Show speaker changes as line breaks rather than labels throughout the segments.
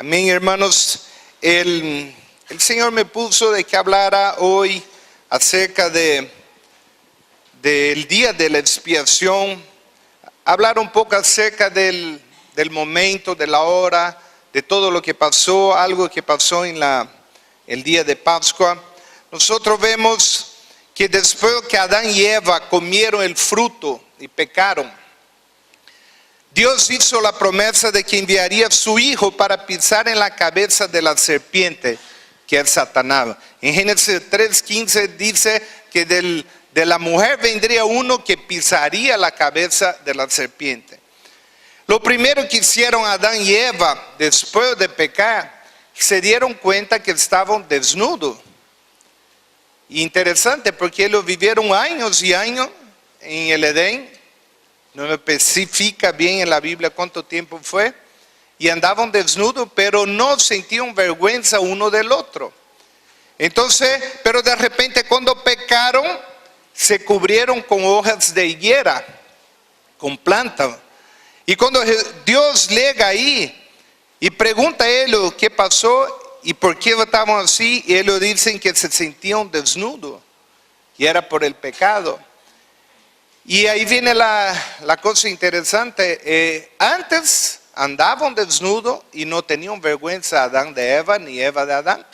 Amén, hermanos. El Señor me puso de que hablara hoy acerca del día de la expiación, hablar un poco acerca del momento, de la hora, de todo lo que pasó, algo que pasó en el día de Pascua. Nosotros vemos que después que Adán y Eva comieron el fruto y pecaron, Dios hizo la promesa de que enviaría a su hijo para pisar en la cabeza de la serpiente, que es Satanás. En Génesis 3:15 dice que de la mujer vendría uno que pisaría la cabeza de la serpiente. Lo primero que hicieron Adán y Eva después de pecar, se dieron cuenta que estaban desnudos. Interesante, porque ellos vivieron años y años en el Edén. No me especifica bien en la Biblia cuánto tiempo fue. Y andaban desnudos, pero no sentían vergüenza uno del otro. Entonces, pero de repente cuando pecaron, se cubrieron con hojas de higuera, con plantas. Y cuando Dios llega ahí y pregunta a ellos qué pasó y por qué estaban así, y ellos dicen que se sentían desnudos. Y era por el pecado. Y ahí viene la cosa interesante. Antes andaban desnudos y no tenían vergüenza Adán de Eva ni Eva de Adán.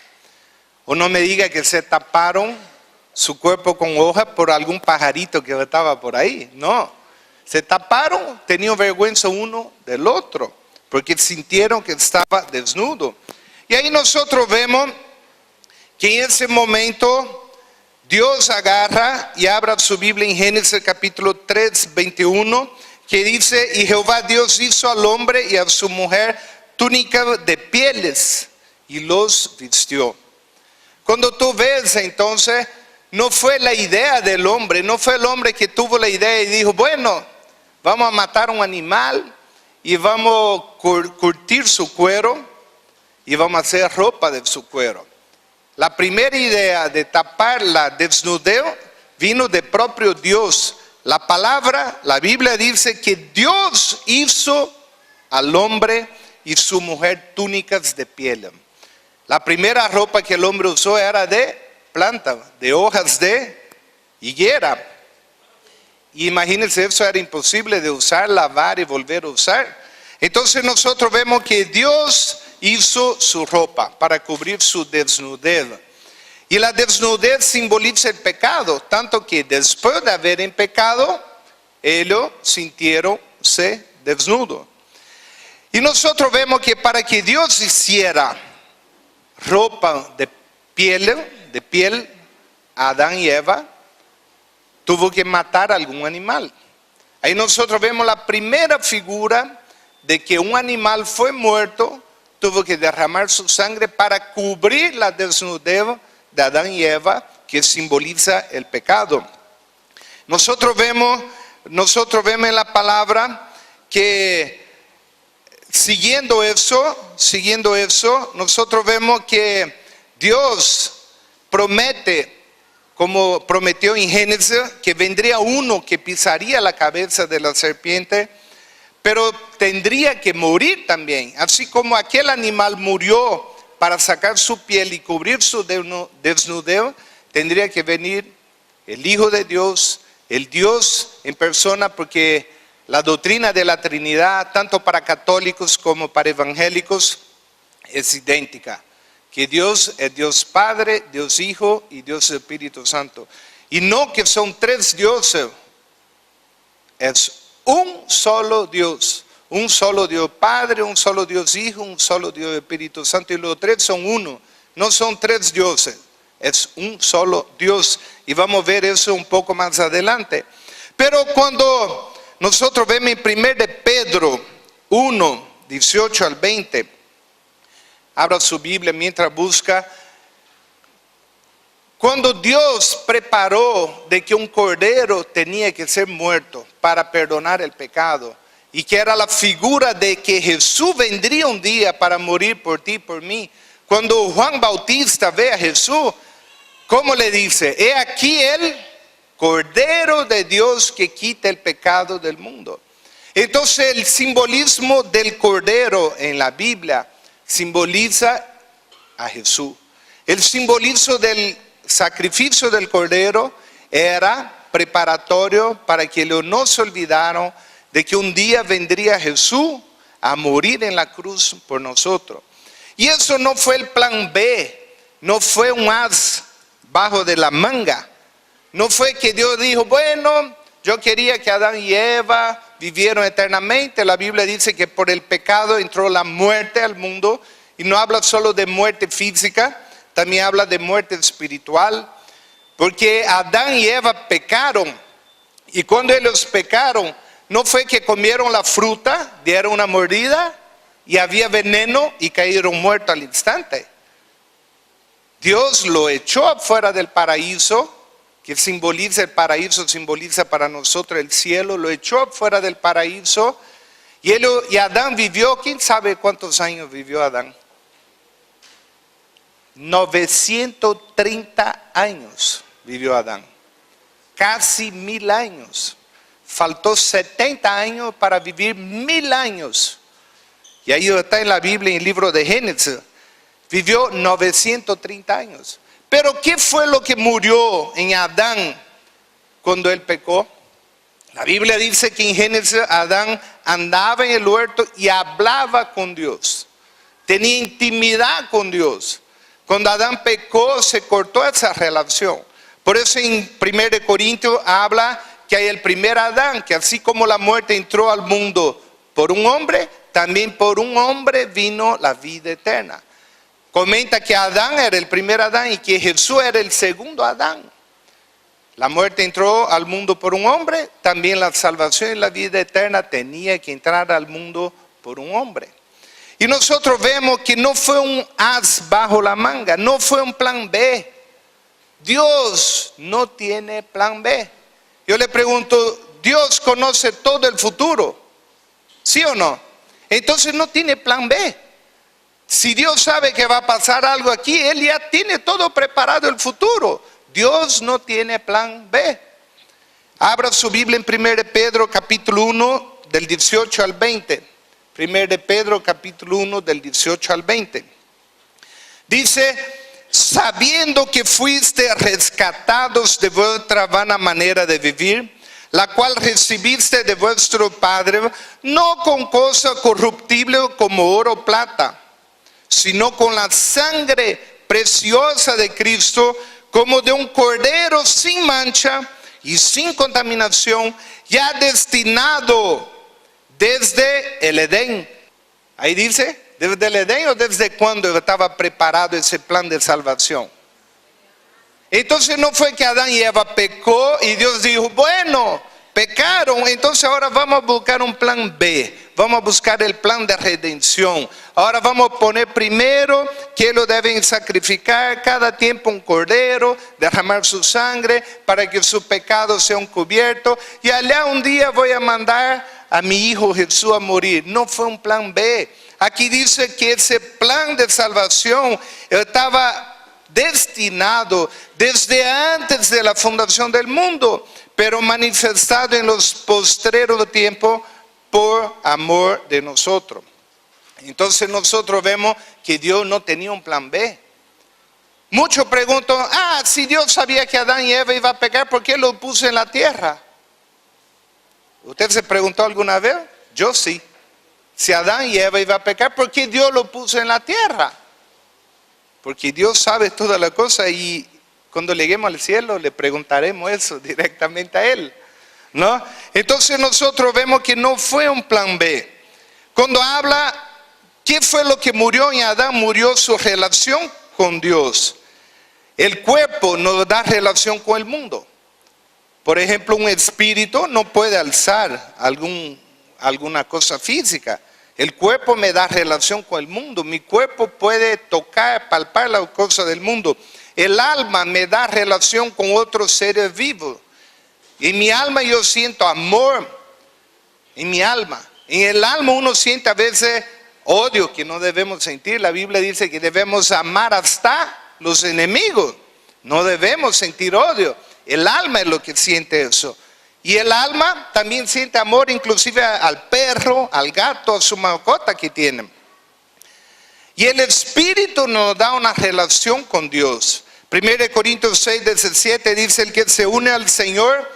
O no me diga que se taparon su cuerpo con hojas por algún pajarito que estaba por ahí. No, se taparon, tenían vergüenza uno del otro, porque sintieron que estaba desnudo. Y ahí nosotros vemos que en ese momento Dios agarra y abra su Biblia en Génesis capítulo 3:21, que dice: y Jehová Dios hizo al hombre y a su mujer túnica de pieles y los vistió. Cuando tú ves entonces, no fue la idea del hombre, no fue el hombre que tuvo la idea y dijo: bueno, vamos a matar un animal y vamos a curtir su cuero y vamos a hacer ropa de su cuero. La primera idea de tapar la desnudez vino de propio Dios. La palabra, la Biblia dice que Dios hizo al hombre y su mujer túnicas de piel. La primera ropa que el hombre usó era de planta, de hojas de higuera. Y imagínense, eso era imposible de usar, lavar y volver a usar. Entonces nosotros vemos que Dios hizo su ropa para cubrir su desnudez. Y la desnudez simboliza el pecado, tanto que después de haber en pecado, ellos sintieronse desnudos. Y nosotros vemos que para que Dios hiciera ropa de piel a Adán y Eva, tuvo que matar a algún animal. Ahí nosotros vemos la primera figura de que un animal fue muerto, tuvo que derramar su sangre para cubrir la desnudez de Adán y Eva, que simboliza el pecado. Nosotros vemos en la palabra que siguiendo eso, nosotros vemos que Dios promete, como prometió en Génesis, que vendría uno que pisaría la cabeza de la serpiente, pero tendría que morir también. Así como aquel animal murió para sacar su piel y cubrir su desnudez, tendría que venir el Hijo de Dios, el Dios en persona, porque la doctrina de la Trinidad, tanto para católicos como para evangélicos, es idéntica. Que Dios es Dios Padre, Dios Hijo y Dios Espíritu Santo. Y no que son tres dioses, es un solo Dios. Un solo Dios Padre, un solo Dios Hijo, un solo Dios Espíritu Santo. Y los tres son uno. No son tres dioses. Es un solo Dios. Y vamos a ver eso un poco más adelante. Pero cuando nosotros vemos en 1 de Pedro 1, 18 al 20. Abra su Biblia mientras busca. Cuando Dios preparó de que un cordero tenía que ser muerto para perdonar el pecado, y que era la figura de que Jesús vendría un día para morir por ti y por mí. Cuando Juan Bautista ve a Jesús, ¿cómo le dice? He aquí el Cordero de Dios que quita el pecado del mundo. Entonces el simbolismo del Cordero en la Biblia simboliza a Jesús. El simbolismo del sacrificio del Cordero era preparatorio para que ellos no se olvidaran de que un día vendría Jesús a morir en la cruz por nosotros. Y eso no fue el plan B, no fue un as bajo de la manga. No fue que Dios dijo, bueno, yo quería que Adán y Eva vivieron eternamente. La Biblia dice que por el pecado entró la muerte al mundo. Y no habla solo de muerte física, también habla de muerte espiritual. Porque Adán y Eva pecaron. Y cuando ellos pecaron, no fue que comieron la fruta, dieron una mordida y había veneno y cayeron muertos al instante. Dios lo echó afuera del paraíso, que simboliza el paraíso, simboliza para nosotros el cielo, lo echó afuera del paraíso y Adán vivió, ¿quién sabe cuántos años vivió Adán? 930 años vivió Adán, casi 1000 años. Faltó 70 años para vivir 1000 años. Y ahí está en la Biblia, en el libro de Génesis. Vivió 930 años. Pero ¿qué fue lo que murió en Adán cuando él pecó? La Biblia dice que en Génesis Adán andaba en el huerto y hablaba con Dios. Tenía intimidad con Dios. Cuando Adán pecó se cortó esa relación. Por eso en 1 Corintios habla que hay el primer Adán, que así como la muerte entró al mundo por un hombre, también por un hombre vino la vida eterna. Comenta que Adán era el primer Adán y que Jesús era el segundo Adán. La muerte entró al mundo por un hombre, también la salvación y la vida eterna tenía que entrar al mundo por un hombre. Y nosotros vemos que no fue un as bajo la manga, no fue un plan B. Dios no tiene plan B. Yo le pregunto, ¿Dios conoce todo el futuro? ¿Sí o no? Entonces no tiene plan B. Si Dios sabe que va a pasar algo aquí, Él ya tiene todo preparado el futuro. Dios no tiene plan B. Abra su Biblia en 1 Pedro capítulo 1 del 18 al 20. 1 Pedro capítulo 1 del 18 al 20. Dice, sabiendo que fuiste rescatados de vuestra vana manera de vivir, la cual recibiste de vuestro Padre, no con cosa corruptible como oro o plata, sino con la sangre preciosa de Cristo, como de un cordero sin mancha y sin contaminación, ya destinado desde el Edén. Ahí dice, ¿desde el Edén o desde cuándo estaba preparado ese plan de salvación? Entonces no fue que Adán y Eva pecó y Dios dijo, bueno, pecaron, entonces ahora vamos a buscar un plan B. Vamos a buscar el plan de redención. Ahora vamos a poner primero que lo deben sacrificar cada tiempo un cordero, derramar su sangre para que sus pecados sean cubiertos. Y allá un día voy a mandar a mi hijo Jesús a morir. No fue un plan B. Aquí dice que ese plan de salvación estaba destinado desde antes de la fundación del mundo, pero manifestado en los postreros tiempos por amor de nosotros. Entonces nosotros vemos que Dios no tenía un plan B. Muchos preguntan, si Dios sabía que Adán y Eva iban a pecar, ¿por qué lo puso en la tierra? ¿Usted se preguntó alguna vez? Yo sí. Si Adán y Eva iban a pecar, ¿por qué Dios lo puso en la tierra? Porque Dios sabe todas las cosas y cuando lleguemos al cielo le preguntaremos eso directamente a Él, ¿no? Entonces nosotros vemos que no fue un plan B. Cuando habla, ¿qué fue lo que murió en Adán? Murió su relación con Dios. El cuerpo no da relación con el mundo. Por ejemplo, un espíritu no puede alzar alguna cosa física. El cuerpo me da relación con el mundo. Mi cuerpo puede tocar, palpar las cosas del mundo. El alma me da relación con otros seres vivos. En mi alma yo siento amor. En mi alma. En el alma uno siente a veces odio que no debemos sentir. La Biblia dice que debemos amar hasta los enemigos. No debemos sentir odio. El alma es lo que siente eso. Y el alma también siente amor inclusive al perro, al gato, a su mascota que tienen. Y el Espíritu nos da una relación con Dios. 1 Corintios 6, 17 dice: el que se une al Señor,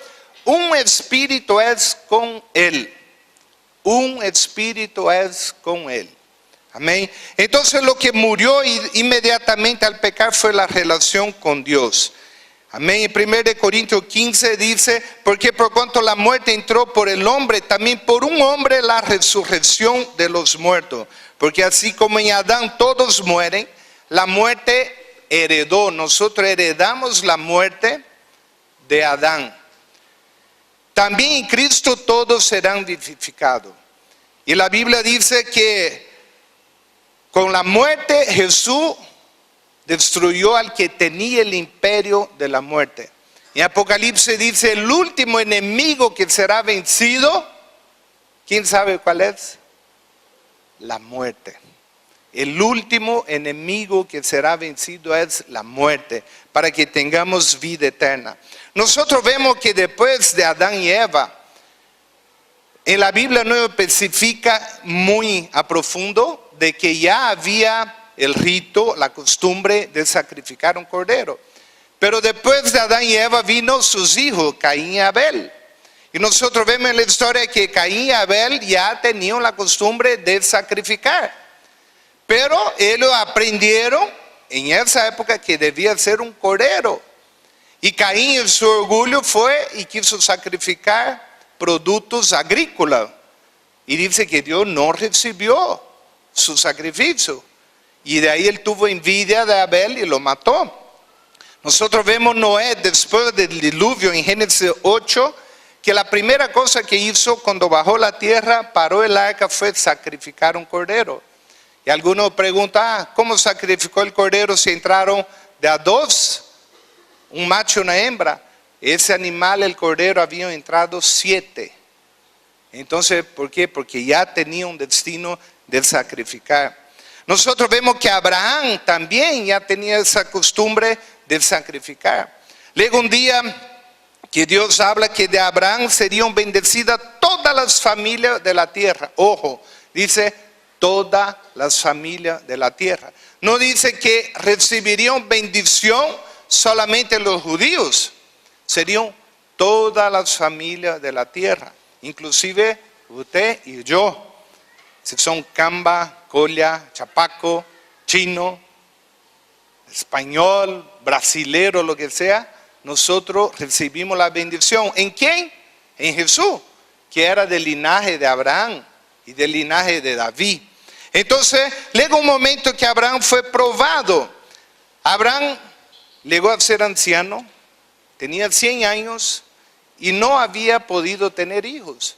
un espíritu es con Él. Un espíritu es con Él. Amén. Entonces lo que murió inmediatamente al pecar fue la relación con Dios. Amén. En 1 Corintios 15 dice: porque por cuanto la muerte entró por el hombre, también por un hombre la resurrección de los muertos. Porque así como en Adán todos mueren, la muerte heredó. Nosotros heredamos la muerte de Adán. También en Cristo todos serán vivificados. Y la Biblia dice que con la muerte Jesús destruyó al que tenía el imperio de la muerte. En Apocalipsis dice: el último enemigo que será vencido, ¿quién sabe cuál es? La muerte. El último enemigo que será vencido es la muerte, para que tengamos vida eterna. Nosotros vemos que después de Adán y Eva, en la Biblia no especifica muy a profundo de que ya había el rito, la costumbre de sacrificar un cordero. Pero después de Adán y Eva vino sus hijos, Caín y Abel. Y nosotros vemos en la historia que Caín y Abel ya tenían la costumbre de sacrificar. Pero ellos aprendieron en esa época que debía ser un cordero. Y Caín en su orgullo fue y quiso sacrificar productos agrícolas. Y dice que Dios no recibió su sacrificio. Y de ahí él tuvo envidia de Abel y lo mató. Nosotros vemos Noé después del diluvio en Génesis 8, que la primera cosa que hizo cuando bajó la tierra, paró el arca, fue sacrificar un cordero. Y algunos preguntan: ¿cómo sacrificó el cordero si entraron de a dos? Un macho y una hembra. Ese animal, el cordero, había entrado 7. Entonces, ¿por qué? Porque ya tenía un destino de sacrificar. Nosotros vemos que Abraham también ya tenía esa costumbre de sacrificar. Luego un día que Dios habla que de Abraham serían bendecidas todas las familias de la tierra. Ojo, dice todas las familias de la tierra. No dice que recibirían bendición solamente los judíos. Serían todas las familias de la tierra, inclusive usted y yo. Si son Camba, Colla, Chapaco, chino, español, brasilero, lo que sea, nosotros recibimos la bendición. ¿En quién? En Jesús, que era del linaje de Abraham y del linaje de David. Entonces, llegó un momento que Abraham fue probado. Abraham llegó a ser anciano, tenía 100 años y no había podido tener hijos.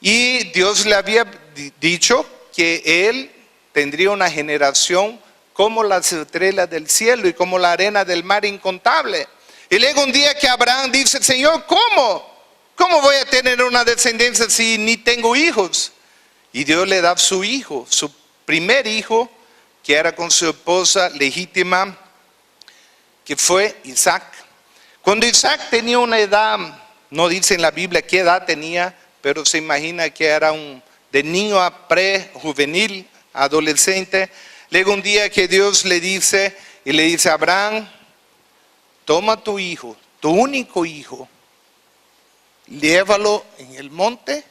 Y Dios le había dicho que él tendría una generación como las estrellas del cielo y como la arena del mar incontable. Y luego un día que Abraham dice: Señor, ¿cómo voy a tener una descendencia si ni tengo hijos? Y Dios le da su hijo, su primer hijo, que era con su esposa legítima, que fue Isaac. Cuando Isaac tenía una edad, no dice en la Biblia qué edad tenía, pero se imagina que era de niño a prejuvenil, adolescente. Luego un día que Dios le dice a Abraham: toma tu hijo, tu único hijo, llévalo en el monte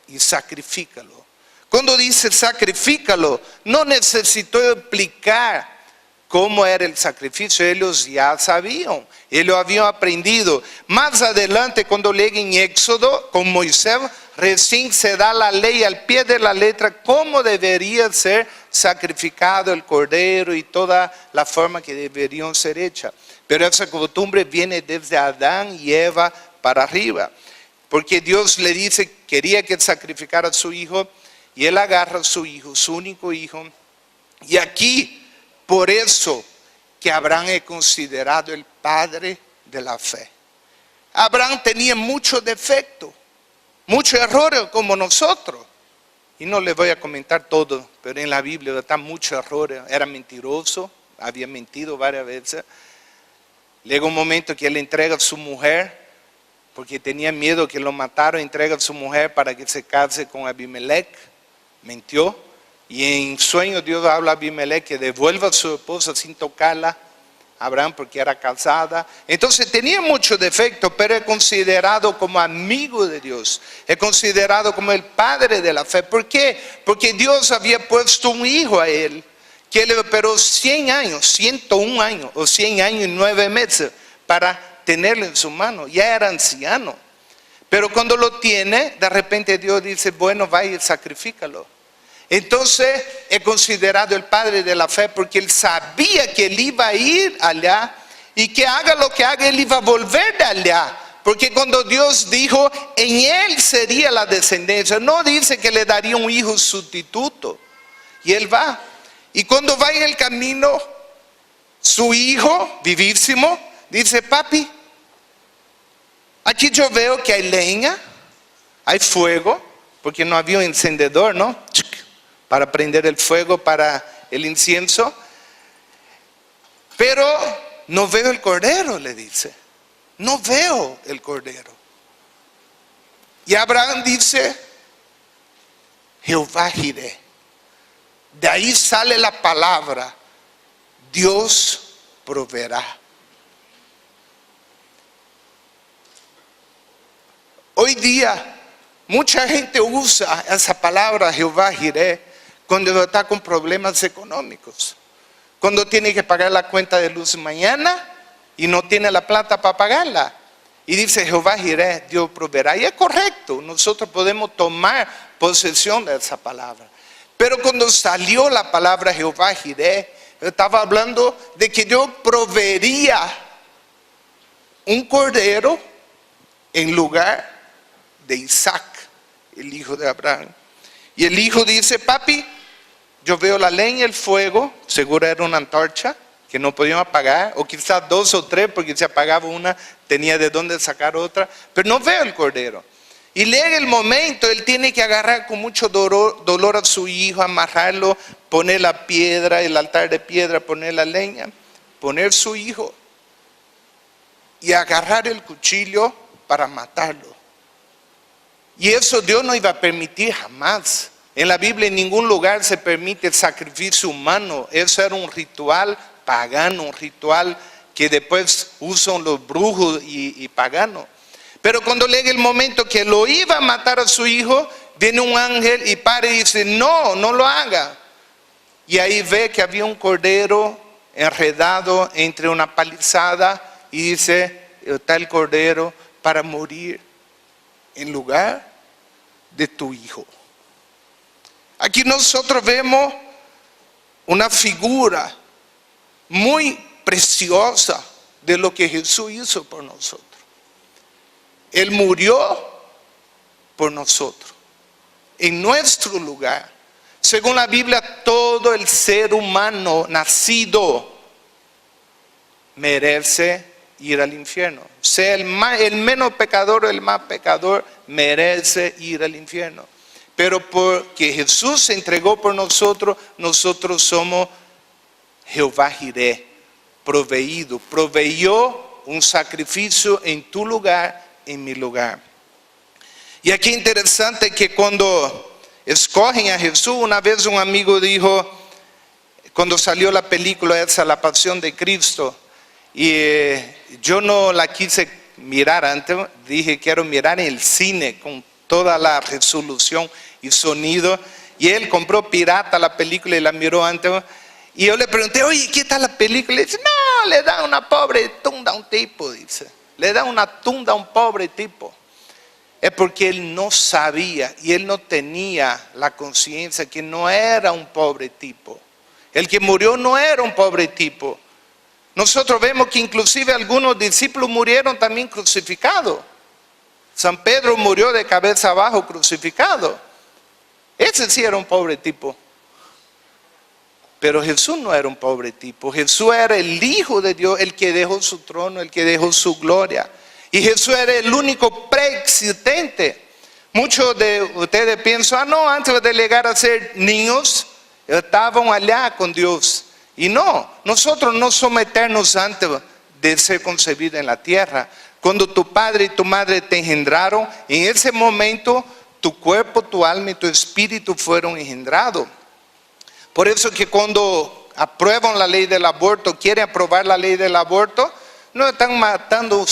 y sacrifícalo. Cuando dice sacrifícalo, no necesitó explicar cómo era el sacrificio. Ellos ya sabían, ellos habían aprendido. Más adelante, cuando leen en Éxodo con Moisés, recién se da la ley al pie de la letra, cómo debería ser sacrificado el cordero y toda la forma que deberían ser hechas. Pero esa costumbre viene desde Adán y Eva para arriba, porque Dios le dice, quería que sacrificara a su hijo, y él agarra a su hijo, su único hijo. Y aquí, por eso que Abraham es considerado el padre de la fe. Abraham tenía muchos defectos, muchos errores como nosotros. Y no les voy a comentar todo, pero en la Biblia están muchos errores. Era mentiroso, había mentido varias veces. Llega un momento que él entrega a su mujer, porque tenía miedo que lo mataran, entrega a su mujer para que se case con Abimelech. Mintió. Y en sueño Dios habla a Abimelech que devuelva a su esposa sin tocarla. Abraham porque era casada. Entonces tenía mucho defecto, pero es considerado como amigo de Dios. Es considerado como el padre de la fe. ¿Por qué? Porque Dios había puesto un hijo a él, que le esperó 100 años, 101 años, o 100 años y 9 meses para tenerlo en su mano. Ya era anciano. Pero cuando lo tiene, de repente Dios dice, bueno, vaya y sacrifícalo. Entonces es considerado el padre de la fe porque él sabía que él iba a ir allá y que haga lo que haga, él iba a volver de allá. Porque cuando Dios dijo, en él sería la descendencia, no dice que le daría un hijo sustituto. Y él va. Y cuando va en el camino, su hijo, vivísimo, dice, papi, aquí yo veo que hay leña, hay fuego, porque no había un encendedor, ¿no? Para prender el fuego para el incienso. Pero no veo el cordero, le dice. No veo el cordero. Y Abraham dice, Jehová Jireh. De ahí sale la palabra, Dios proveerá. Hoy día, mucha gente usa esa palabra, Jehová Jireh, cuando está con problemas económicos, cuando tiene que pagar la cuenta de luz mañana y no tiene la plata para pagarla. Y dice Jehová Jireh, Dios proveerá. Y es correcto, nosotros podemos tomar posesión de esa palabra. Pero cuando salió la palabra Jehová Jireh, estaba hablando de que Dios proveería un cordero en lugar de Isaac, el hijo de Abraham. Y el hijo dice, papi, yo veo la leña y el fuego, seguro era una antorcha que no podían apagar, o quizás 2 o 3, porque si apagaba una tenía de dónde sacar otra, pero no veo el cordero. Y llega el momento, él tiene que agarrar con mucho dolor a su hijo, amarrarlo, poner la piedra, el altar de piedra, poner la leña, poner su hijo y agarrar el cuchillo para matarlo. Y eso Dios no iba a permitir jamás. En la Biblia en ningún lugar se permite el sacrificio humano. Eso era un ritual pagano, un ritual que después usan los brujos y paganos. Pero cuando llega el momento que lo iba a matar a su hijo, viene un ángel y para y dice, no, no lo haga. Y ahí ve que había un cordero enredado entre una palizada y dice, está el cordero para morir en lugar de tu hijo. Aquí nosotros vemos una figura muy preciosa de lo que Jesús hizo por nosotros. Él murió por nosotros, en nuestro lugar. Según la Biblia, todo el ser humano nacido merece ir al infierno. Sea el menos pecador o el más pecador, merece ir al infierno. Pero porque Jesús se entregó por nosotros, nosotros somos Jehová Jireh, proveyó un sacrificio en tu lugar, en mi lugar. Y aquí interesante que cuando escogen a Jesús, una vez un amigo dijo, cuando salió la película esa, La Pasión de Cristo, y yo no la quise mirar antes, dije quiero mirar en el cine con toda la resolución y sonido, y él compró pirata la película y la miró antes, y yo le pregunté, oye, ¿qué tal la película? Y dice, no, le da una pobre tunda a un tipo, dice, le da una tunda a un pobre tipo. Es porque él no sabía y él no tenía la conciencia que no era un pobre tipo. El que murió no era un pobre tipo. Nosotros vemos que inclusive algunos discípulos murieron también crucificados. San Pedro murió de cabeza abajo crucificado. Ese sí era un pobre tipo. Pero Jesús no era un pobre tipo. Jesús era el Hijo de Dios, el que dejó su trono, el que dejó su gloria. Y Jesús era el único preexistente. Muchos de ustedes piensan, no, antes de llegar a ser niños, estaban allá con Dios. Y no, nosotros no somos eternos antes de ser concebidos en la tierra. Cuando tu padre y tu madre te engendraron, en ese momento tu cuerpo, tu alma y tu espíritu fueron engendrados. Por eso que cuando aprueban la ley del aborto, quieren aprobar la ley del aborto, no están matando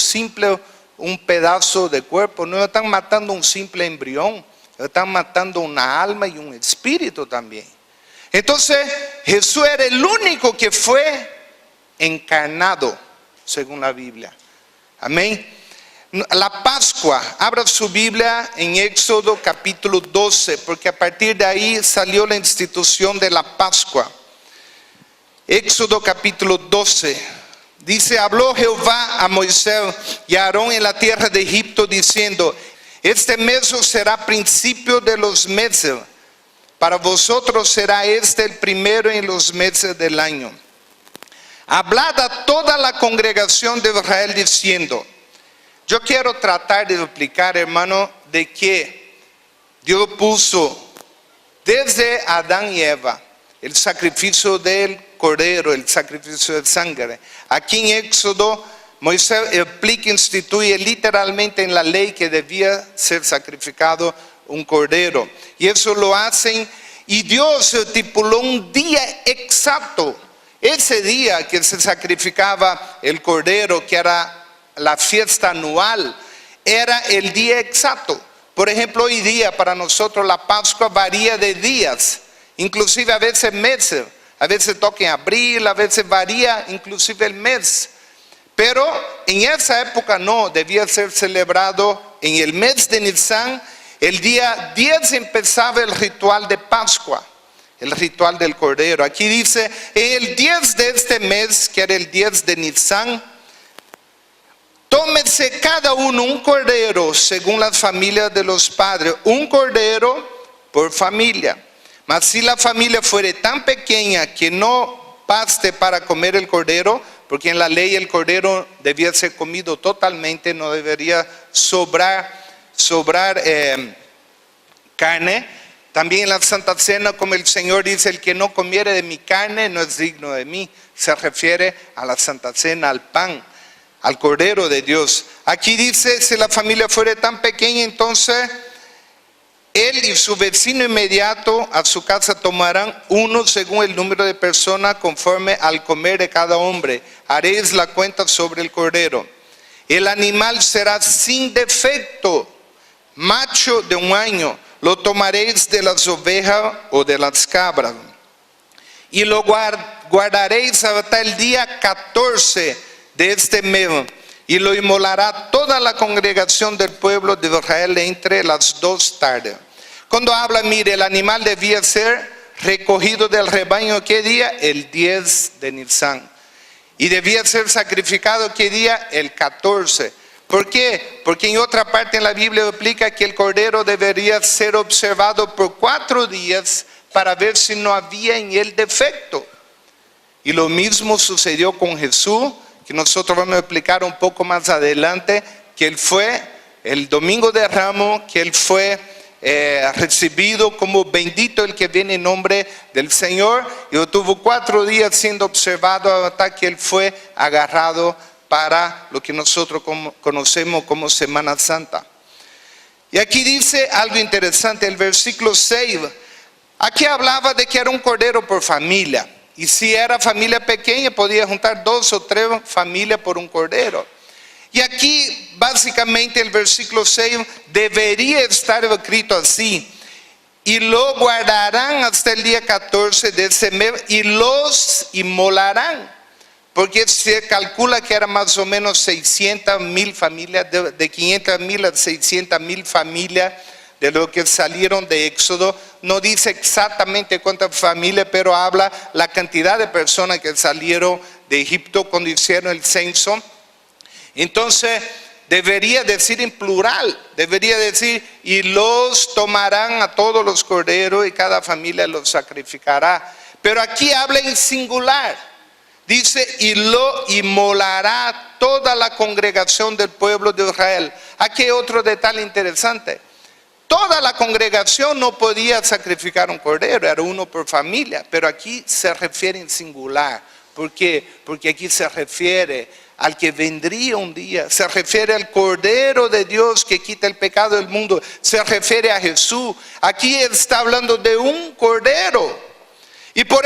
un pedazo de cuerpo, no están matando un simple embrión, están matando una alma y un espíritu también. Entonces Jesús era el único que fue encarnado, según la Biblia. Amén. La Pascua, abra su Biblia en Éxodo capítulo 12, porque a partir de ahí salió la institución de la Pascua. Éxodo capítulo 12, dice: habló Jehová a Moisés y a Aarón en la tierra de Egipto diciendo: este mes será principio de los meses, para vosotros será este el primero en los meses del año. Hablad a toda la congregación de Israel diciendo. Yo quiero tratar de explicar, hermano, de que Dios puso desde Adán y Eva el sacrificio del cordero, el sacrificio de sangre. Aquí en Éxodo, Moisés explica, instituye literalmente en la ley que debía ser sacrificado un cordero. Y eso lo hacen, y Dios estipuló un día exacto. Ese día que se sacrificaba el cordero, que era la fiesta anual, era el día exacto. Por ejemplo, hoy día para nosotros la Pascua varía de días, inclusive a veces meses, a veces toca en abril, a veces varía inclusive el mes. Pero en esa época no, debía ser celebrado en el mes de Nisan. El día 10 empezaba el ritual de Pascua, el ritual del Cordero. Aquí dice, en el 10 de este mes, que era el 10 de Nisan, tómese cada uno un cordero según las familias de los padres, un cordero por familia. Mas si la familia fuere tan pequeña que no baste para comer el cordero, porque en la ley el cordero debía ser comido totalmente, no debería sobrar carne. También en la Santa Cena, como el Señor dice, el que no comiere de mi carne no es digno de mí. Se refiere a la Santa Cena, al pan, al Cordero de Dios. Aquí dice, si la familia fuera tan pequeña, entonces él y su vecino inmediato a su casa tomarán uno según el número de personas conforme al comer de cada hombre. Haréis la cuenta sobre el cordero. El animal será sin defecto, macho de un año. Lo tomaréis de las ovejas o de las cabras. Y lo guardaréis hasta el día 14 de este mes, y lo inmolará toda la congregación del pueblo de Israel entre las 2 tardes. Cuando habla, mire, el animal debía ser recogido del rebaño, ¿qué día? El 10 de Nisan. Y debía ser sacrificado, ¿qué día? El 14. ¿Por qué? Porque en otra parte en la Biblia explica que el cordero debería ser observado por 4 días para ver si no había en él defecto. Y lo mismo sucedió con Jesús, que nosotros vamos a explicar un poco más adelante, que él fue el domingo de Ramos, que él fue recibido como bendito el que viene en nombre del Señor, y tuvo 4 días siendo observado hasta que él fue agarrado para lo que nosotros conocemos como Semana Santa. Y aquí dice algo interesante, el versículo 6, aquí hablaba de que era un cordero por familia. Y si era familia pequeña, podía juntar 2 o 3 familias por un cordero. Y aquí, básicamente, el versículo 6 debería estar escrito así. Y lo guardarán hasta el día 14 de ese mes y los inmolarán. Porque se calcula que eran más o menos 600,000 familias, de 500,000 a 600,000 familias de lo que salieron de Éxodo. No dice exactamente cuántas familias, pero habla la cantidad de personas que salieron de Egipto cuando hicieron el censo. Entonces debería decir en plural, debería decir, y los tomarán a todos los corderos y cada familia los sacrificará. Pero aquí habla en singular, dice, y lo inmolará toda la congregación del pueblo de Israel. Aquí hay otro detalle interesante. Toda la congregación no podía sacrificar un cordero, era uno por familia, pero aquí se refiere en singular. ¿Por qué? Porque aquí se refiere al que vendría un día, se refiere al Cordero de Dios que quita el pecado del mundo, se refiere a Jesús. Aquí está hablando de un cordero. Y por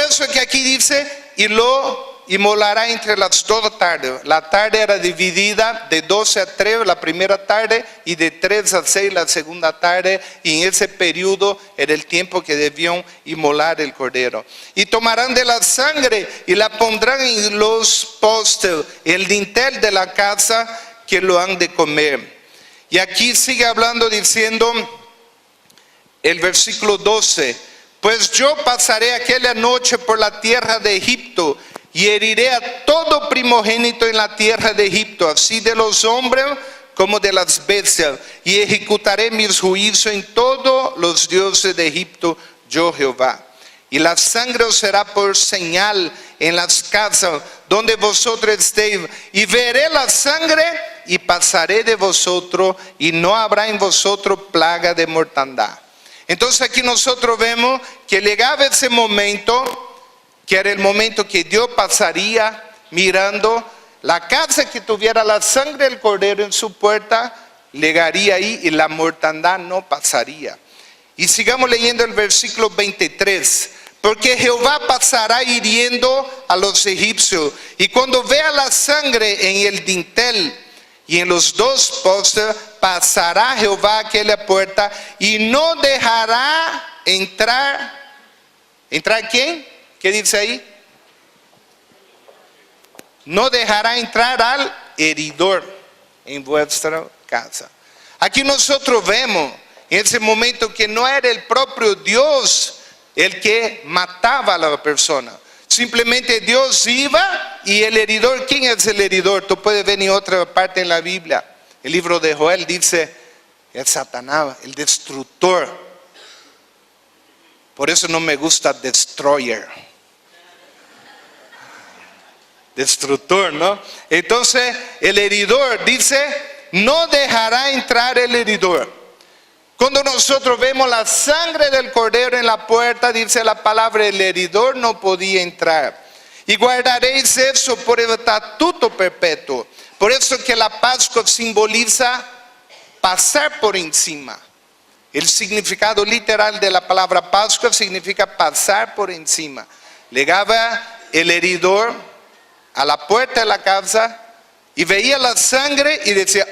dice, y lo inmolará entre las dos tardes. La tarde era dividida de 12 a 3 la primera tarde y de 3 a 6 la segunda tarde, y en ese periodo era el tiempo que debían inmolar el cordero. Y tomarán de la sangre y la pondrán en los postes, el dintel de la casa que lo han de comer. Y aquí sigue hablando diciendo el versículo 12, pues yo pasaré aquella noche por la tierra de Egipto y heriré a todo primogénito en la tierra de Egipto, así de los hombres como de las bestias, y ejecutaré mis juicios en todos los dioses de Egipto, yo Jehová. Y la sangre os será por señal en las casas donde vosotros estéis, y veré la sangre y pasaré de vosotros, y no habrá en vosotros plaga de mortandad. Entonces aquí nosotros vemos que llegaba ese momento, que era el momento que Dios pasaría mirando la casa que tuviera la sangre del cordero en su puerta, llegaría ahí y la mortandad no pasaría. Y sigamos leyendo el versículo 23. Porque Jehová pasará hiriendo a los egipcios, y cuando vea la sangre en el dintel y en los dos postes, pasará Jehová aquella puerta y no dejará entrar. ¿Entrar quién? ¿Qué dice ahí? No dejará entrar al heridor en vuestra casa. Aquí nosotros vemos en ese momento que no era el propio Dios el que mataba a la persona. Simplemente Dios iba y el heridor, ¿quién es el heridor? Tú puedes ver en otra parte en la Biblia. El libro de Joel dice, es Satanás, el destructor. Por eso no me gusta destroyer. Destructor, ¿no? Entonces el heridor dice, no dejará entrar el heridor. Cuando nosotros vemos la sangre del cordero en la puerta, dice la palabra, el heridor no podía entrar. Y guardaréis eso por el estatuto perpetuo. Por eso que la Pascua simboliza pasar por encima. El significado literal de la palabra Pascua significa pasar por encima. Llegaba el heridor a la puerta de la casa y veía la sangre y decía,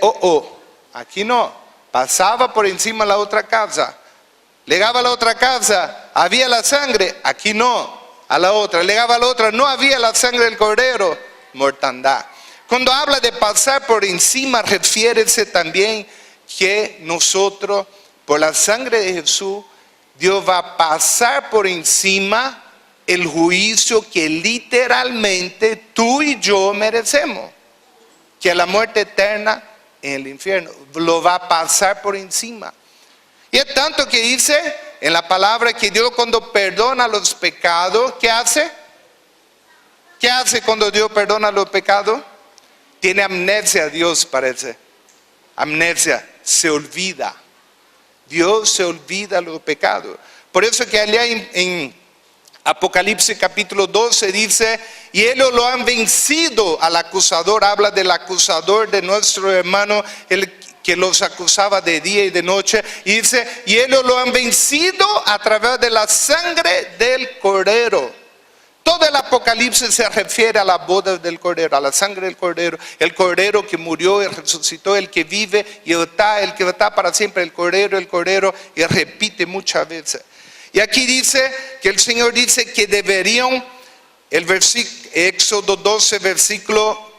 aquí no. Pasaba por encima de la otra casa. Llegaba a la otra casa, había la sangre, aquí no. A la otra, llegaba a la otra, no había la sangre del cordero, mortandad. Cuando habla de pasar por encima, refiérese también que nosotros, por la sangre de Jesús, Dios va a pasar por encima el juicio que literalmente tú y yo merecemos, que es la muerte eterna en el infierno. Lo va a pasar por encima. Y es tanto que dice en la palabra que Dios, cuando perdona los pecados, ¿qué hace? ¿Qué hace cuando Dios perdona los pecados? Tiene amnesia Dios, parece. Amnesia, se olvida. Dios se olvida los pecados. Por eso que allá en Apocalipsis capítulo 12 dice, y ellos lo han vencido al acusador. Habla del acusador de nuestro hermano, el que los acusaba de día y de noche. Y dice, y ellos lo han vencido a través de la sangre del cordero. Todo el Apocalipsis se refiere a la boda del cordero, a la sangre del cordero. El cordero que murió y resucitó, el que vive y está, el que está para siempre. El cordero, y repite muchas veces. Y aquí dice que el Señor dice que deberían, Éxodo 12, versículo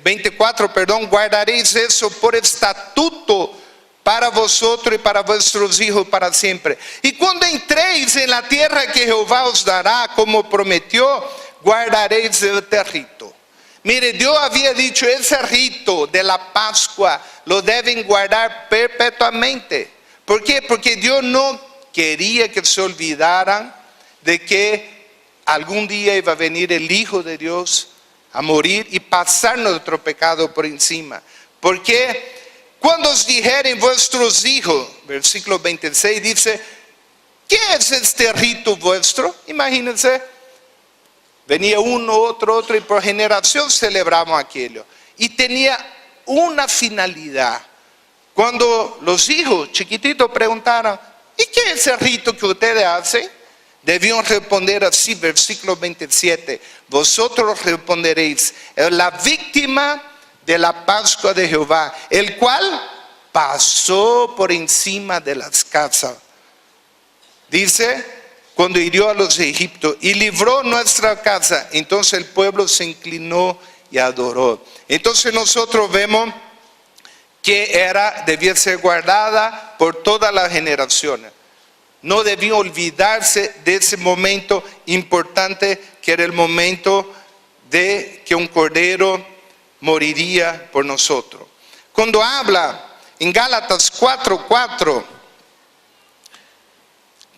24, guardaréis eso por estatuto para vosotros y para vuestros hijos para siempre. Y cuando entréis en la tierra que Jehová os dará, como prometió, guardaréis el rito. Mire, Dios había dicho, ese rito de la Pascua lo deben guardar perpetuamente. ¿Por qué? Porque Dios no quería que se olvidaran de que algún día iba a venir el Hijo de Dios a morir y pasar nuestro pecado por encima. Porque cuando os dijeren vuestros hijos, versículo 26 dice, ¿qué es este rito vuestro? Imagínense, venía uno, otro, y por generación celebramos aquello. Y tenía una finalidad. Cuando los hijos chiquititos preguntaron, ¿y qué es el rito que ustedes hacen? Debían responder así, versículo 27. Vosotros responderéis, la víctima de la Pascua de Jehová, el cual pasó por encima de las casas. Dice, cuando hirió a los egipcios y libró nuestra casa. Entonces el pueblo se inclinó y adoró. Entonces nosotros vemos que debía ser guardada por todas las generaciones. No debía olvidarse de ese momento importante que era el momento de que un cordero moriría por nosotros. Cuando habla en Gálatas 4:4,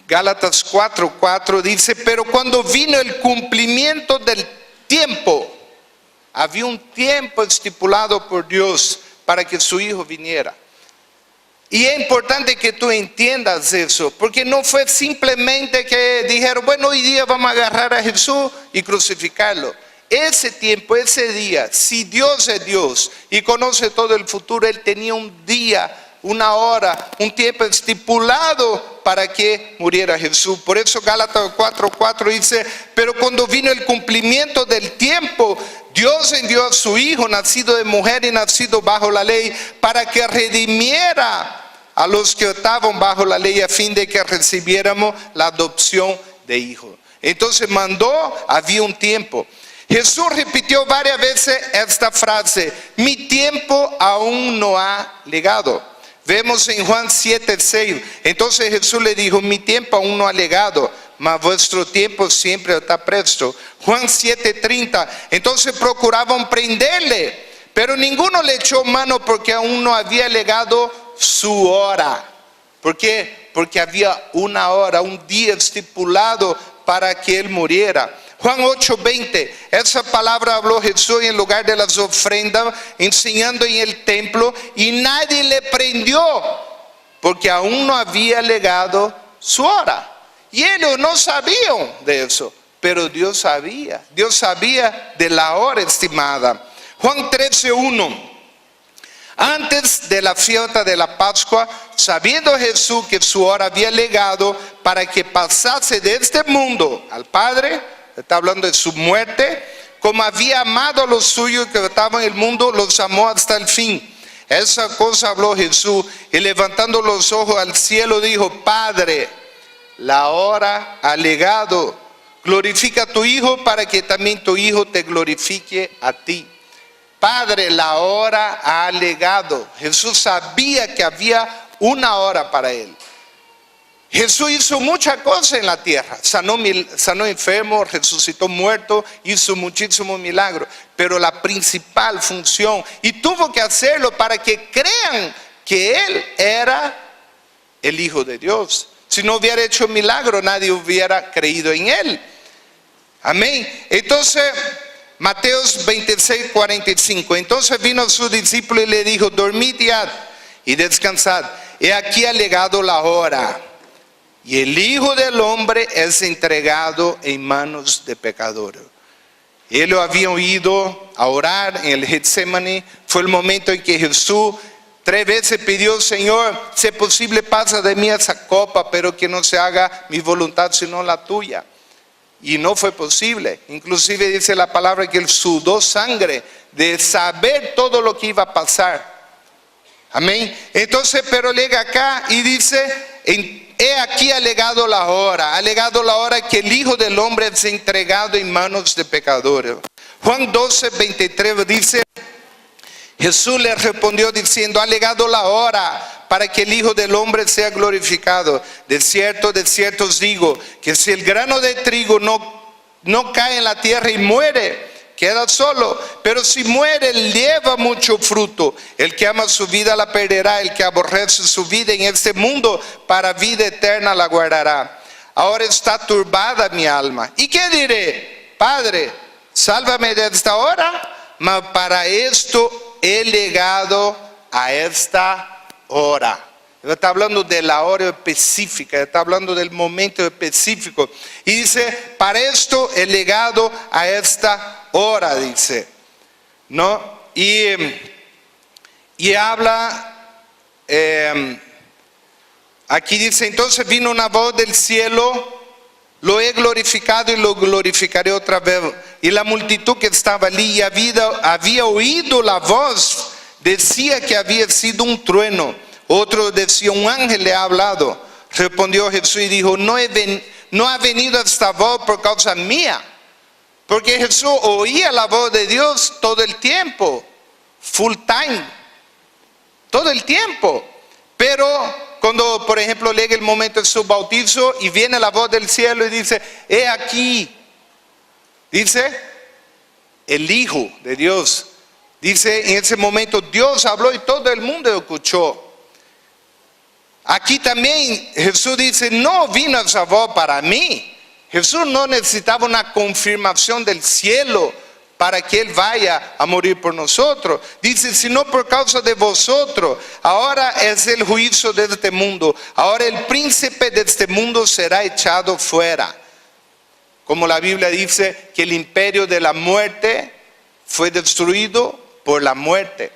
Gálatas 4:4 dice, pero cuando vino el cumplimiento del tiempo, había un tiempo estipulado por Dios para que su Hijo viniera. Y es importante que tú entiendas eso, porque no fue simplemente que dijeron, bueno, hoy día vamos a agarrar a Jesús y crucificarlo. Ese tiempo, ese día, si Dios es Dios y conoce todo el futuro, Él tenía un día, una hora, un tiempo estipulado para que muriera Jesús. Por eso Gálatas 4:4 dice, pero cuando vino el cumplimiento del tiempo, Dios envió a su Hijo, nacido de mujer y nacido bajo la ley, para que redimiera a los que estaban bajo la ley, a fin de que recibiéramos la adopción de hijos. Entonces había un tiempo. Jesús repitió varias veces esta frase, mi tiempo aún no ha llegado. Vemos en Juan 7:6, entonces Jesús le dijo, mi tiempo aún no ha llegado, mas vuestro tiempo siempre está presto. Juan 7:30, entonces procuraban prenderle, pero ninguno le echó mano porque aún no había llegado su hora. ¿Por qué? Porque había una hora, un día estipulado para que Él muriera. Juan 8:20, esa palabra habló Jesús en lugar de las ofrendas, enseñando en el templo, y nadie le prendió, porque aún no había llegado su hora. Y ellos no sabían de eso, pero Dios sabía de la hora estimada. Juan 13:1, antes de la fiesta de la Pascua, sabiendo Jesús que su hora había llegado para que pasase de este mundo al Padre, está hablando de su muerte, como había amado a los suyos que estaban en el mundo, los amó hasta el fin. Esa cosa habló Jesús y levantando los ojos al cielo dijo, Padre, la hora ha llegado, glorifica a tu Hijo para que también tu Hijo te glorifique a ti. Padre, la hora ha llegado. Jesús sabía que había una hora para Él. Jesús hizo muchas cosas en la tierra, sanó enfermos, resucitó muertos, hizo muchísimos milagros, pero la principal función, y tuvo que hacerlo para que crean que Él era el Hijo de Dios. Si no hubiera hecho milagro, nadie hubiera creído en Él. Amén. Entonces, Mateo 26:45, entonces vino su discípulo y le dijo, dormid y descansad, he aquí ha llegado la hora, y el Hijo del Hombre es entregado en manos de pecadores. Él lo había oído a orar en el Getsemaní. Fue el momento en que Jesús 3 veces pidió, Señor, si es posible pasa de mí esa copa, pero que no se haga mi voluntad sino la tuya. Y no fue posible. Inclusive dice la palabra que él sudó sangre de saber todo lo que iba a pasar. Amén. Entonces, pero llega acá y dice, he aquí ha llegado la hora que el Hijo del Hombre es entregado en manos de pecadores. Juan 12:23 dice, Jesús le respondió diciendo, ha llegado la hora para que el Hijo del Hombre sea glorificado. De cierto os digo, que si el grano de trigo no cae en la tierra y muere, queda solo, pero si muere lleva mucho fruto. El que ama su vida la perderá, el que aborrece su vida en este mundo para vida eterna la guardará. Ahora está turbada mi alma. ¿Y qué diré? Padre, sálvame de esta hora, mas para esto he llegado a esta hora. Está hablando de la hora específica, está hablando del momento específico. Y dice, para esto he llegado a esta hora, dice. ¿No? Y habla, aquí dice, entonces vino una voz del cielo Lo he glorificado y lo glorificaré otra vez. Y la multitud que estaba allí y había oído la voz, decía que había sido un trueno. Otro decía, un ángel le ha hablado. Respondió Jesús y dijo, no ha venido esta voz por causa mía. Porque Jesús oía la voz de Dios todo el tiempo. Full time. Todo el tiempo. Pero cuando, por ejemplo, llega el momento de su bautizo y viene la voz del cielo y dice, he aquí, dice, el Hijo de Dios. Dice, en ese momento Dios habló y todo el mundo escuchó. Aquí también Jesús dice, no vino esa voz para mí. Jesús no necesitaba una confirmación del cielo para que Él vaya a morir por nosotros. Dice, sino por causa de vosotros. Ahora es el juicio de este mundo. Ahora el príncipe de este mundo será echado fuera. Como la Biblia dice que el imperio de la muerte fue destruido por la muerte.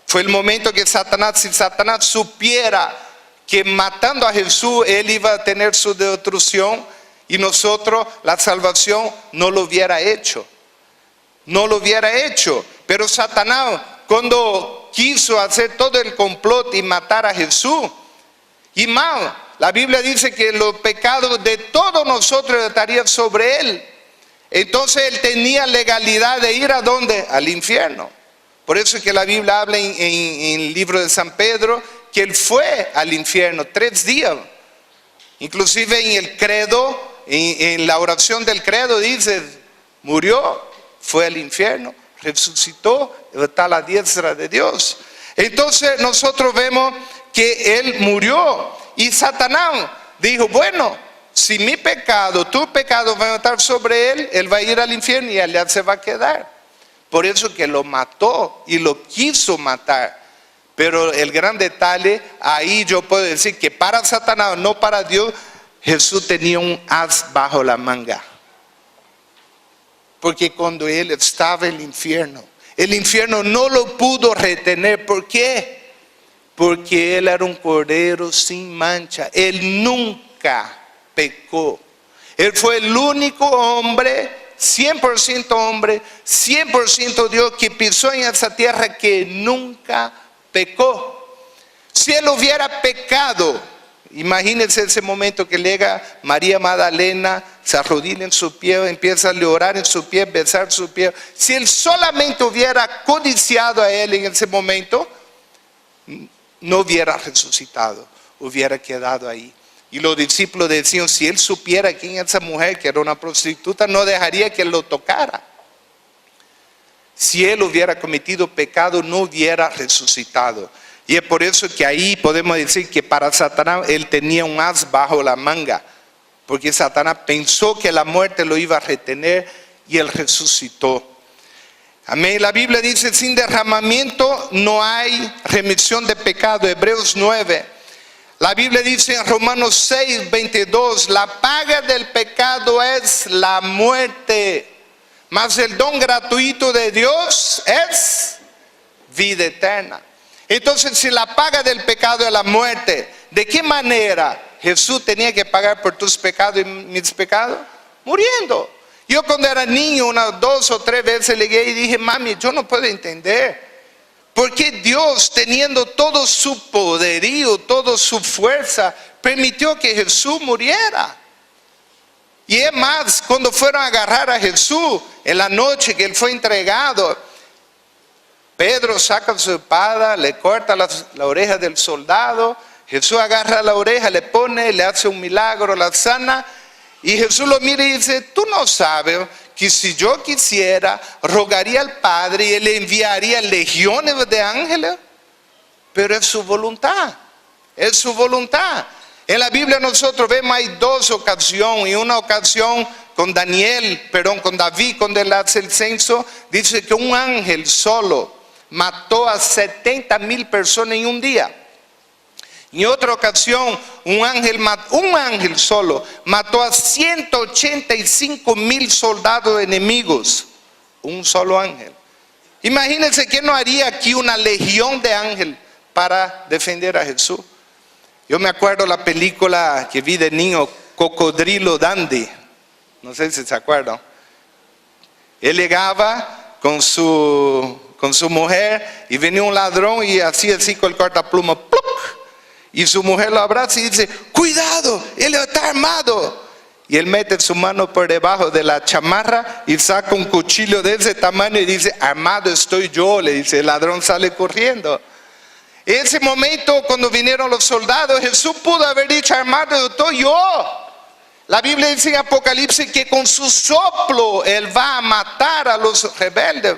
Fue el momento que Satanás, si Satanás supiera que matando a Jesús Él iba a tener su destrucción y nosotros la salvación, no lo hubiera hecho. No lo hubiera hecho. Pero Satanás, cuando quiso hacer todo el complot y matar a Jesús, y más, la Biblia dice que los pecados de todos nosotros estarían sobre Él. Entonces Él tenía legalidad de ir ¿a dónde? Al infierno. Por eso es que la Biblia habla en el libro de San Pedro que Él fue al infierno 3 días. Inclusive en el credo, en la oración del credo dice, murió, fue al infierno, resucitó, está a la diestra de Dios. Entonces nosotros vemos que Él murió y Satanás dijo, bueno, si mi pecado, tu pecado van a estar sobre Él, Él va a ir al infierno y allá se va a quedar. Por eso que lo mató y lo quiso matar. Pero el gran detalle, ahí yo puedo decir que para Satanás, no para Dios, Jesús tenía un as bajo la manga. Porque cuando Él estaba en el infierno no lo pudo retener. ¿Por qué? Porque Él era un cordero sin mancha. Él nunca pecó. Él fue el único hombre, 100% hombre, 100% Dios, que pisó en esa tierra que nunca pecó. Si Él hubiera pecado, imagínense ese momento que llega María Magdalena, se arrodilla en su pie, empieza a llorar en su pie, besar su pie. Si Él solamente hubiera codiciado a Él en ese momento, no hubiera resucitado, hubiera quedado ahí. Y los discípulos decían, si Él supiera quién es esa mujer, que era una prostituta, no dejaría que Él lo tocara. Si Él hubiera cometido pecado, no hubiera resucitado. Y es por eso que ahí podemos decir que para Satanás Él tenía un as bajo la manga. Porque Satanás pensó que la muerte lo iba a retener y Él resucitó. Amén. La Biblia dice, sin derramamiento no hay remisión de pecado. Hebreos 9. La Biblia dice en Romanos 6, 22, la paga del pecado es la muerte, mas el don gratuito de Dios es vida eterna. Entonces, si la paga del pecado es la muerte, ¿de qué manera Jesús tenía que pagar por tus pecados y mis pecados? Muriendo. Yo cuando era niño, unas 2 o 3 veces llegué y dije, mami, yo no puedo entender. ¿Por qué Dios, teniendo todo su poderío, toda su fuerza, permitió que Jesús muriera? Y es más, cuando fueron a agarrar a Jesús en la noche que Él fue entregado, Pedro saca su espada, le corta la oreja del soldado, Jesús agarra la oreja, le pone, le hace un milagro, la sana, y Jesús lo mira y dice, tú no sabes que si yo quisiera, rogaría al Padre y Él enviaría legiones de ángeles, pero es su voluntad, es su voluntad. En la Biblia nosotros vemos hay 2 ocasiones, y una ocasión con David, cuando él hace el censo, dice que un ángel solo mató a 70,000 personas en un día. En otra ocasión, un ángel solo mató a 185,000 soldados enemigos. Un solo ángel. Imagínense que no haría aquí una legión de ángeles para defender a Jesús. Yo me acuerdo la película que vi de niño, Cocodrilo Dandy. No sé si se acuerdan. Él llegaba con su mujer y venía un ladrón y hacía así con el cortapluma, ¡pluc! Y su mujer lo abraza y dice, cuidado, él está armado. Y él mete su mano por debajo de la chamarra y saca un cuchillo de ese tamaño y dice, armado estoy yo, le dice. El ladrón sale corriendo. En ese momento, cuando vinieron los soldados, Jesús pudo haber dicho, armado estoy yo. La Biblia dice en Apocalipsis que con su soplo Él va a matar a los rebeldes.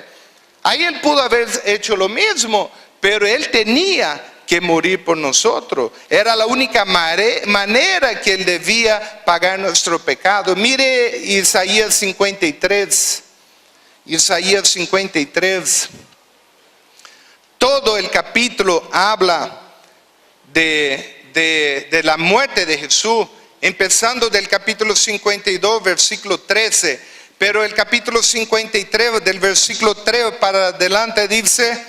Ahí Él pudo haber hecho lo mismo, pero Él tenía que morir por nosotros. Era la única manera que Él debía pagar nuestro pecado. Mire Isaías 53. Isaías 53. Todo el capítulo habla de la muerte de Jesús. Empezando del capítulo 52, versículo 13. Pero el capítulo 53, del versículo 3 para adelante dice,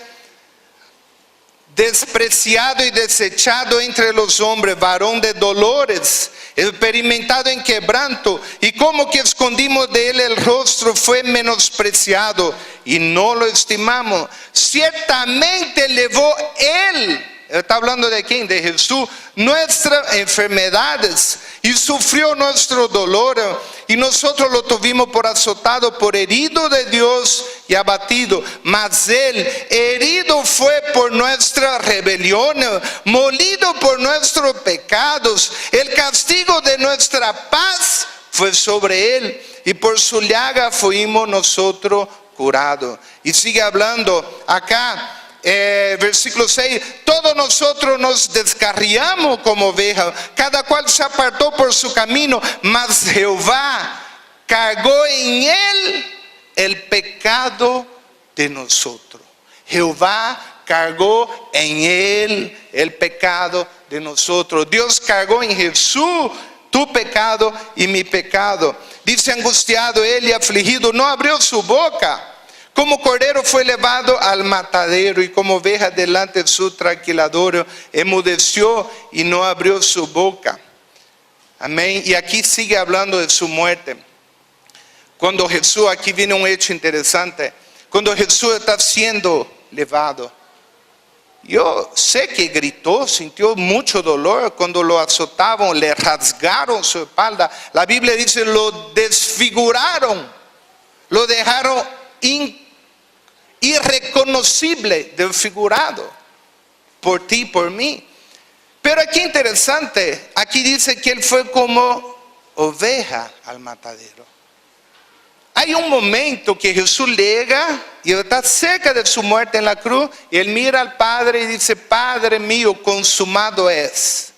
despreciado y desechado entre los hombres, varón de dolores, experimentado en quebranto, y como que escondimos de él el rostro, fue menospreciado y no lo estimamos. Ciertamente llevó él, está hablando de quién, de Jesús, nuestras enfermedades y sufrió nuestro dolor, y nosotros lo tuvimos por azotado, por herido de Dios y abatido. Mas él herido fue por nuestra rebelión, molido por nuestros pecados. El castigo de nuestra paz fue sobre él, y por su llaga fuimos nosotros curados. Y sigue hablando acá. Versículo 6, todos nosotros nos descarriamos como ovejas, cada cual se apartó por su camino, mas Jehová cargó en él el pecado de nosotros. Jehová cargó en él el pecado de nosotros. Dios cargó en Jesús tu pecado y mi pecado. Dice, angustiado él y afligido, no abrió su boca. Como cordero fue llevado al matadero, y como oveja delante de su trasquilador, enmudeció y no abrió su boca. Amén. Y aquí sigue hablando de su muerte. Cuando Jesús, aquí viene un hecho interesante. Cuando Jesús está siendo llevado, yo sé que gritó, sintió mucho dolor cuando lo azotaban, le rasgaron su espalda. La Biblia dice, lo desfiguraron, lo dejaron irreconocible, desfigurado por ti, por mí. Pero aquí interesante, aquí dice que él fue como oveja al matadero. Hay un momento que Jesús llega y está cerca de su muerte en la cruz, y él mira al Padre y dice, Padre mío, consumado es.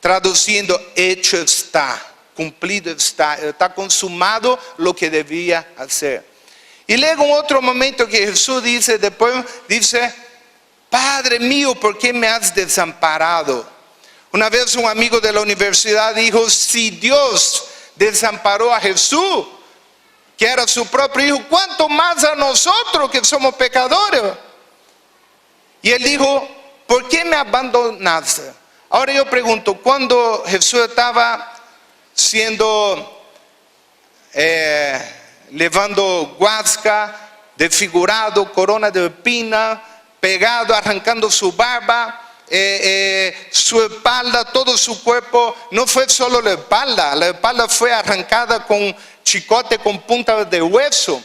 Traduciendo, hecho está, cumplido está consumado lo que debía hacer. Y luego en otro momento que Jesús dice, después dice, Padre mío, ¿por qué me has desamparado? Una vez un amigo de la universidad dijo, si Dios desamparó a Jesús, que era su propio hijo, ¿cuánto más a nosotros que somos pecadores? Y él dijo, ¿por qué me abandonaste? Ahora yo pregunto, cuando Jesús estaba siendo levando guasca, desfigurado, corona de espina, pegado, arrancando su barba, su espalda, todo su cuerpo, no fue solo la espalda fue arrancada con chicote, con punta de hueso.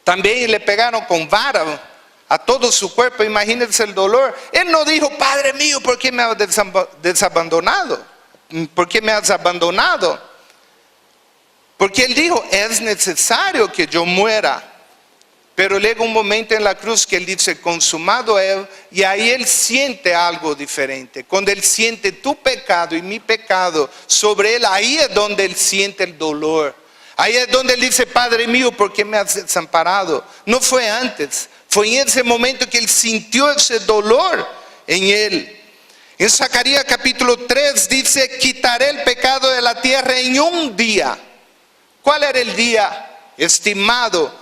También le pegaron con vara a todo su cuerpo. Imagínense el dolor. Él no dijo, Padre mío, ¿por qué me has desabandonado? ¿Por qué me has abandonado? Porque él dijo, es necesario que yo muera. Pero llega un momento en la cruz que él dice, consumado es, y ahí él siente algo diferente. Cuando él siente tu pecado y mi pecado sobre él, ahí es donde él siente el dolor. Ahí es donde él dice, Padre mío, ¿por qué me has desamparado? No fue antes, fue en ese momento que él sintió ese dolor en él. En Zacarías capítulo 3 dice, quitaré el pecado de la tierra en un día. ¿Cuál era el día estimado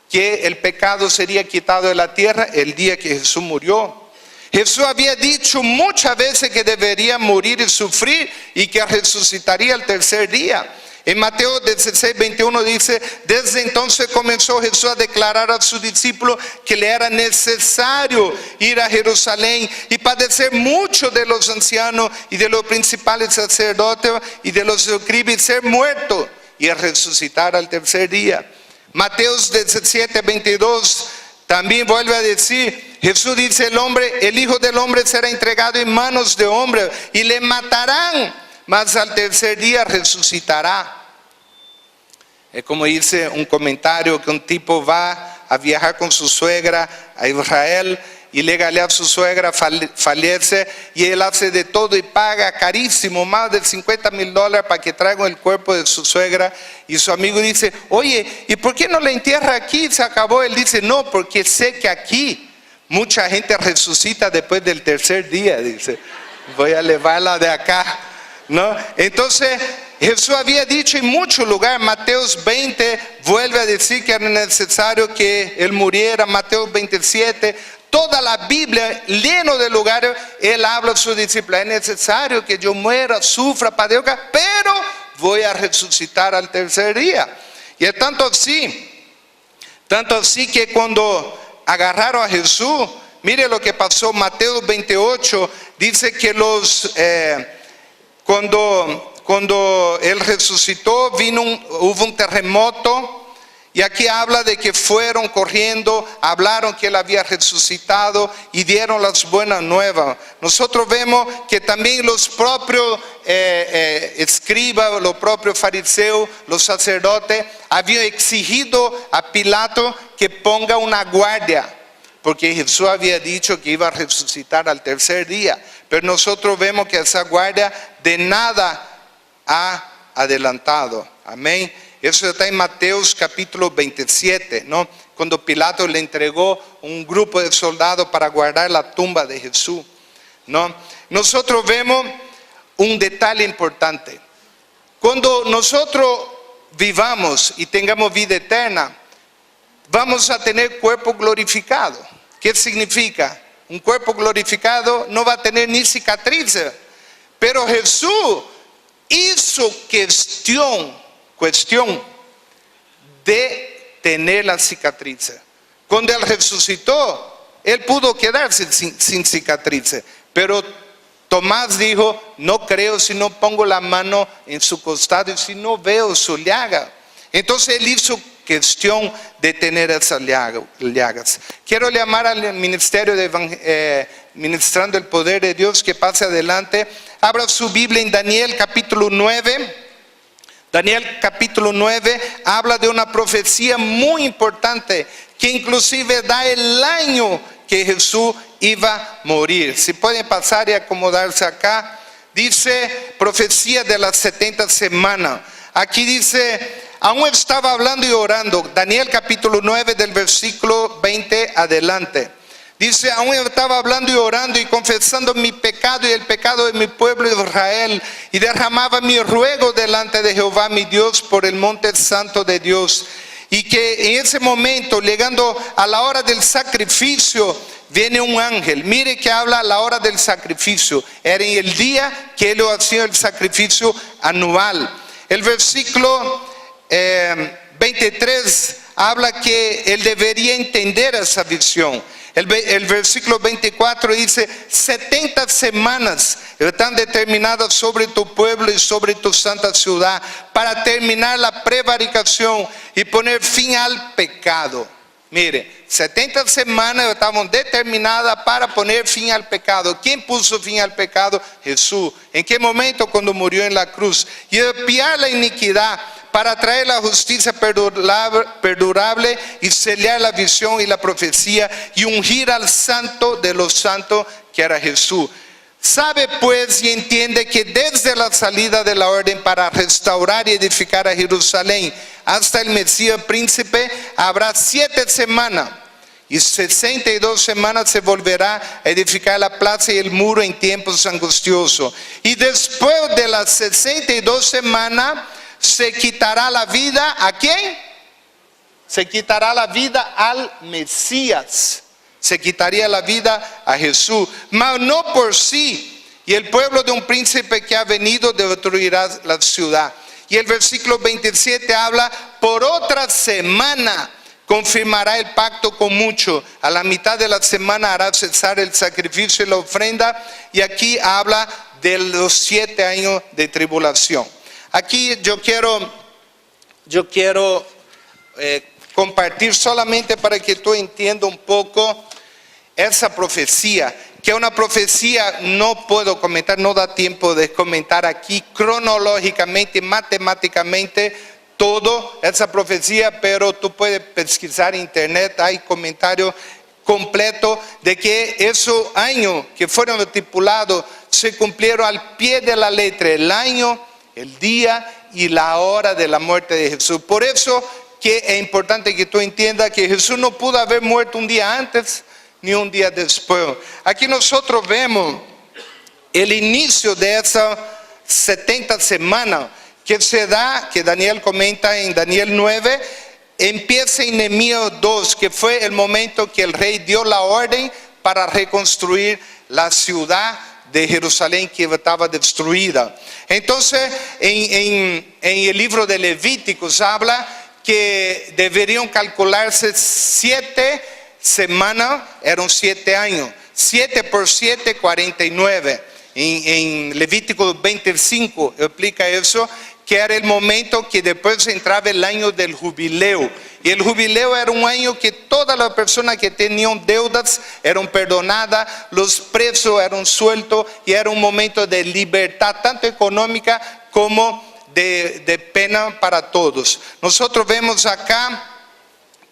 que el pecado sería quitado de la tierra? El día que Jesús murió. Jesús había dicho muchas veces que debería morir y sufrir y que resucitaría el tercer día. En Mateo 16:21 dice: desde entonces comenzó Jesús a declarar a sus discípulos que le era necesario ir a Jerusalén y padecer mucho de los ancianos y de los principales sacerdotes y de los escribas, y ser muerto y a resucitar al tercer día. Mateo 17:22 también vuelve a decir, Jesús dice: el Hijo del Hombre será entregado en manos de hombres y le matarán, mas al tercer día resucitará. Es como dice un comentario que un tipo va a viajar con su suegra a Israel y legale a su suegra, fallece, y él hace de todo y paga carísimo, más de $50,000 para que traigan el cuerpo de su suegra. Y su amigo dice: oye, ¿y por qué no la entierra aquí? Se acabó. Él dice: no, porque sé que aquí mucha gente resucita después del tercer día. Dice: voy a llevarla de acá, ¿no? Entonces Jesús había dicho en muchos lugares. Mateo 20 vuelve a decir que era necesario que él muriera. Mateo 27, toda la Biblia, lleno de lugares, él habla a sus discípulos: es necesario que yo muera, sufra, padezca, pero voy a resucitar al tercer día. Y es tanto así que cuando agarraron a Jesús, mire lo que pasó. Mateo 28 dice que cuando él resucitó, hubo un terremoto. Y aquí habla de que fueron corriendo, hablaron que él había resucitado y dieron las buenas nuevas. Nosotros vemos que también los propios escribas, los propios fariseos, los sacerdotes, habían exigido a Pilato que ponga una guardia, porque Jesús había dicho que iba a resucitar al tercer día. Pero nosotros vemos que esa guardia de nada ha adelantado. Amén. Eso está en Mateo capítulo 27, ¿no? Cuando Pilato le entregó un grupo de soldados para guardar la tumba de Jesús, ¿no? Nosotros vemos un detalle importante. Cuando nosotros vivamos y tengamos vida eterna, vamos a tener cuerpo glorificado. ¿Qué significa? Un cuerpo glorificado no va a tener ni cicatrices. Pero Jesús hizo cuestión de tener la cicatriz. Cuando él resucitó, él pudo quedarse sin cicatrices, pero Tomás dijo: no creo si no pongo la mano en su costado y si no veo su llaga. Entonces él hizo cuestión de tener esas llagas. Quiero llamar al ministerio de ministrando el poder de Dios que pase adelante. Abra su Biblia en Daniel capítulo 9. Daniel capítulo 9 habla de una profecía muy importante que inclusive da el año que Jesús iba a morir. Si pueden pasar y acomodarse acá, dice profecía de las 70 semanas. Aquí dice: aún estaba hablando y orando. Daniel capítulo 9 del versículo 20 adelante. Dice: aún estaba hablando y orando y confesando mi pecado y el pecado de mi pueblo Israel, y derramaba mi ruego delante de Jehová mi Dios por el monte santo de Dios. Y que en ese momento, llegando a la hora del sacrificio, viene un ángel. Mire que habla a la hora del sacrificio. Era en el día que él hacía el sacrificio anual. El versículo 23 habla que él debería entender esa visión. El versículo 24 dice: 70 semanas están determinadas sobre tu pueblo y sobre tu santa ciudad, para terminar la prevaricación y poner fin al pecado. Mire, 70 semanas estaban determinadas para poner fin al pecado. ¿Quién puso fin al pecado? Jesús. ¿En qué momento? Cuando murió en la cruz. Y expiar la iniquidad, para traer la justicia perdurable y sellar la visión y la profecía, y ungir al santo de los santos, que era Jesús. Sabe pues y entiende que desde la salida de la orden para restaurar y edificar a Jerusalén hasta el Mesías príncipe habrá 7 semanas, y 62 semanas se volverá a edificar la plaza y el muro en tiempos angustiosos. Y después de las 62 semanas se quitará la vida. ¿A quién? Se quitará la vida al Mesías. Se quitaría la vida a Jesús, mas no por sí. Y el pueblo de un príncipe que ha venido destruirá la ciudad. Y el versículo 27 habla, por otra semana confirmará el pacto con mucho. A la mitad de la semana hará cesar el sacrificio y la ofrenda. Y aquí habla de los 7 años de tribulación. Aquí yo quiero compartir solamente para que tú entiendas un poco esa profecía, que una profecía no puedo comentar, no da tiempo de comentar aquí cronológicamente, matemáticamente todo esa profecía, pero tú puedes pesquisar en internet, hay comentarios completos de que esos años que fueron estipulados se cumplieron al pie de la letra, el año, el día y la hora de la muerte de Jesús. Por eso que es importante que tú entiendas que Jesús no pudo haber muerto un día antes ni un día después. Aquí nosotros vemos el inicio de esa 70 semanas que se da, que Daniel comenta en Daniel 9, empieza en Nehemías 2, que fue el momento que el rey dio la orden para reconstruir la ciudad de Jerusalén que estaba destruida. Entonces en el libro de Levíticos habla que deberían calcularse 7 semanas, eran 7 años, 7 por 7, 49. En Levítico 25 explica eso, que era el momento que después entraba el año del jubileo. Y el jubileo era un año que todas las personas que tenían deudas eran perdonadas, los presos eran sueltos y era un momento de libertad, tanto económica como de pena para todos. Nosotros vemos acá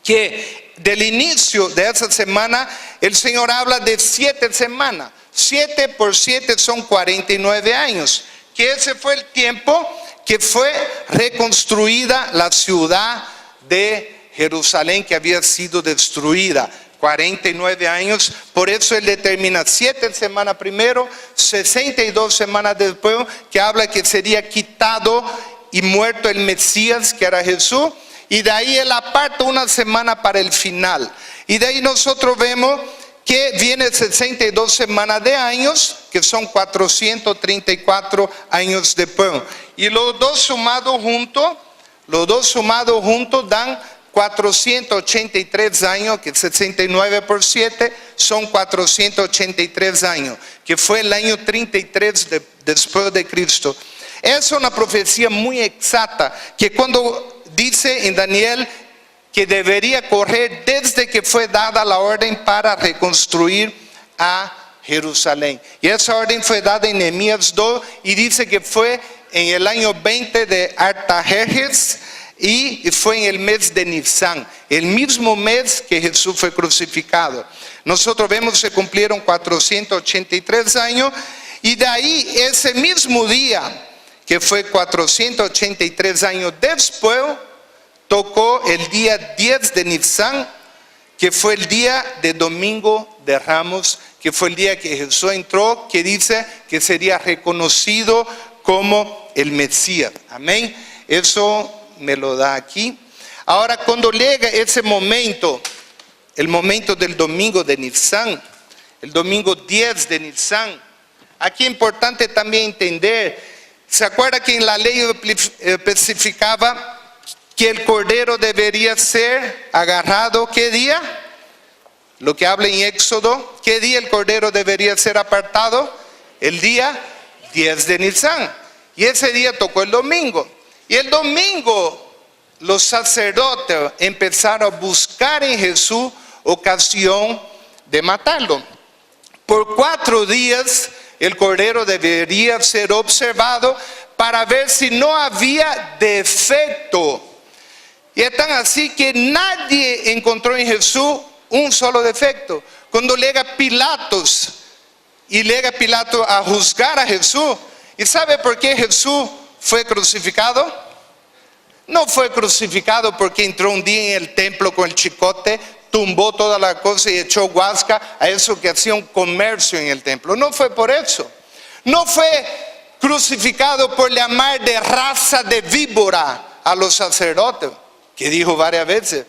que del inicio de esa semana el Señor habla de 7 semanas. 7 por 7 son 49 años, que ese fue el tiempo que fue reconstruida la ciudad de Jerusalén que había sido destruida. 49 años, por eso él determina 7 semanas primero, 62 semanas después, que habla que sería quitado y muerto el Mesías, que era Jesús, y de ahí él aparta una semana para el final. Y de ahí nosotros vemos que viene 62 semanas de años, que son 434 años después. Y los dos sumados juntos dan 483 años, que 69 por 7 son 483 años, que fue el año 33 después de Cristo. Es una profecía muy exacta, que cuando dice en Daniel que debería correr desde que fue dada la orden para reconstruir a Jerusalén. Y esa orden fue dada en Nehemías 2 y dice que fue en el año 20 de Artajerjes y fue en el mes de Nisan, el mismo mes que Jesús fue crucificado. Nosotros vemos que se cumplieron 483 años y de ahí ese mismo día, que fue 483 años después, tocó el día 10 de Nisan, que fue el día de Domingo de Ramos, que fue el día que Jesús entró, que dice que sería reconocido como el Mesías. Amén. Eso me lo da aquí. Ahora, cuando llega ese momento, el momento del domingo de Nisan, el domingo 10 de Nisan, aquí es importante también entender, ¿se acuerda que en la ley especificaba que el cordero debería ser agarrado? ¿Qué día? Lo que habla en Éxodo, ¿qué día el cordero debería ser apartado? El día 10 de Nisan. Y ese día tocó el domingo. Y el domingo los sacerdotes empezaron a buscar en Jesús ocasión de matarlo. Por 4 días el cordero debería ser observado para ver si no había defecto. Y es tan así que nadie encontró en Jesús un solo defecto. Cuando llega Pilato a juzgar a Jesús, ¿y sabe por qué Jesús fue crucificado? No fue crucificado porque entró un día en el templo con el chicote, tumbó toda la cosa y echó guasca a eso que hacía un comercio en el templo. No fue por eso. No fue crucificado por llamar de raza de víbora a los sacerdotes, que dijo varias veces.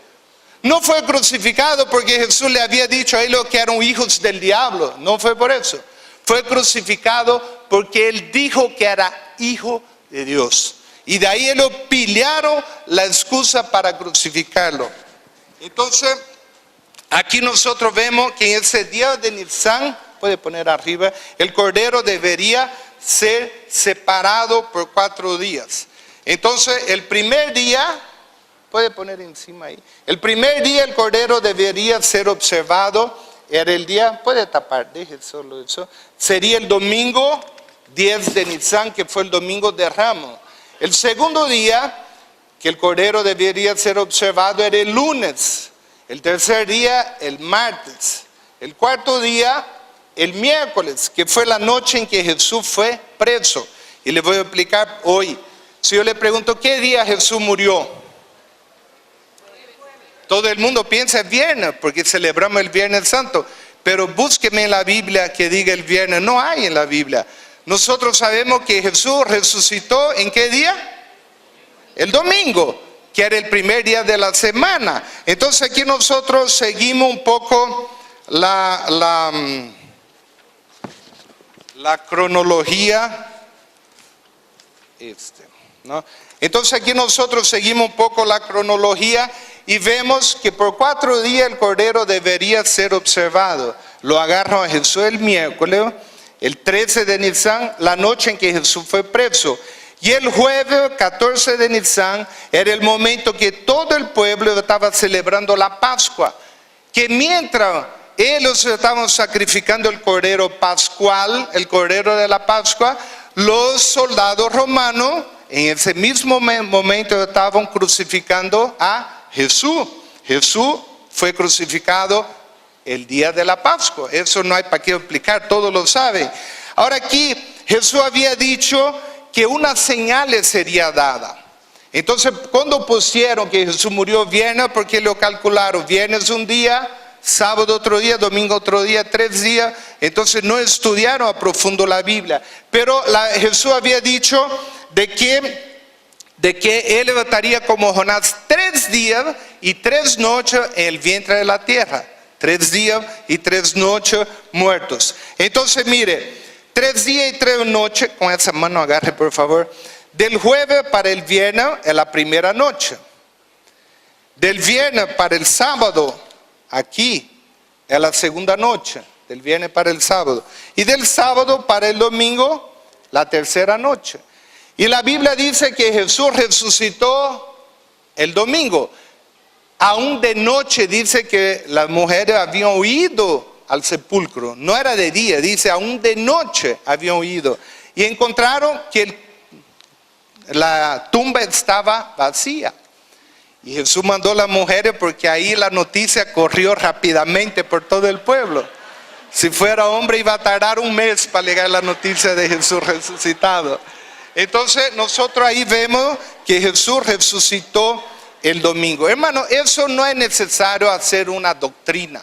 No fue crucificado porque Jesús le había dicho a ellos que eran hijos del diablo. No fue por eso. Fue crucificado porque él dijo que era hijo de Dios. Y de ahí ellos pillaron la excusa para crucificarlo. Entonces, aquí nosotros vemos que en ese día de Nisan, puede poner arriba, el cordero debería ser separado por 4 días. Entonces, el primer día, puede poner encima ahí, el primer día el cordero debería ser observado, era el día, puede tapar, deje solo eso, sería el domingo 10 de Nisan, que fue el domingo de Ramos. El segundo día que el cordero debería ser observado era el lunes. El tercer día, el martes. El cuarto día, el miércoles, que fue la noche en que Jesús fue preso. Y le voy a explicar hoy. Si yo le pregunto, ¿qué día Jesús murió? Todo el mundo piensa el viernes, porque celebramos el Viernes Santo. Pero búsqueme en la Biblia que diga el viernes. No hay en la Biblia. Nosotros sabemos que Jesús resucitó ¿en qué día? El domingo, que era el primer día de la semana. Entonces aquí nosotros seguimos un poco la cronología. ¿No? Entonces aquí nosotros seguimos un poco la cronología y vemos que por 4 días el cordero debería ser observado. Lo agarran a Jesús el miércoles, el 13 de Nisan, la noche en que Jesús fue preso. Y el jueves 14 de Nisan era el momento que todo el pueblo estaba celebrando la Pascua. Que mientras ellos estaban sacrificando el cordero pascual, el cordero de la Pascua, los soldados romanos en ese mismo momento estaban crucificando a Jesús. Jesús fue crucificado el día de la Pascua. Eso no hay para qué explicar, todos lo saben. Ahora aquí Jesús había dicho que una señal le sería dada. Entonces, cuando pusieron que Jesús murió viernes, porque lo calcularon, viernes un día, sábado otro día, domingo otro día, 3 días, entonces no estudiaron a profundo la Biblia. Pero Jesús había dicho de que él estaría como Jonás 3 días y 3 noches en el vientre de la tierra. 3 días y 3 noches muertos. Entonces mire, 3 días y 3 noches, con esa mano agarre por favor. Del jueves para el viernes es la primera noche. Del viernes para el sábado, aquí es la segunda noche. Del viernes para el sábado. Y del sábado para el domingo, la tercera noche. Y la Biblia dice que Jesús resucitó el domingo. Aún de noche dice que las mujeres habían huido al sepulcro. No era de día, dice aún de noche habían huido. Y encontraron que la tumba estaba vacía. Y Jesús mandó a las mujeres porque ahí la noticia corrió rápidamente por todo el pueblo. Si fuera hombre iba a tardar 1 mes para llegar la noticia de Jesús resucitado. Entonces nosotros ahí vemos que Jesús resucitó el domingo. Hermano, eso no es necesario hacer una doctrina.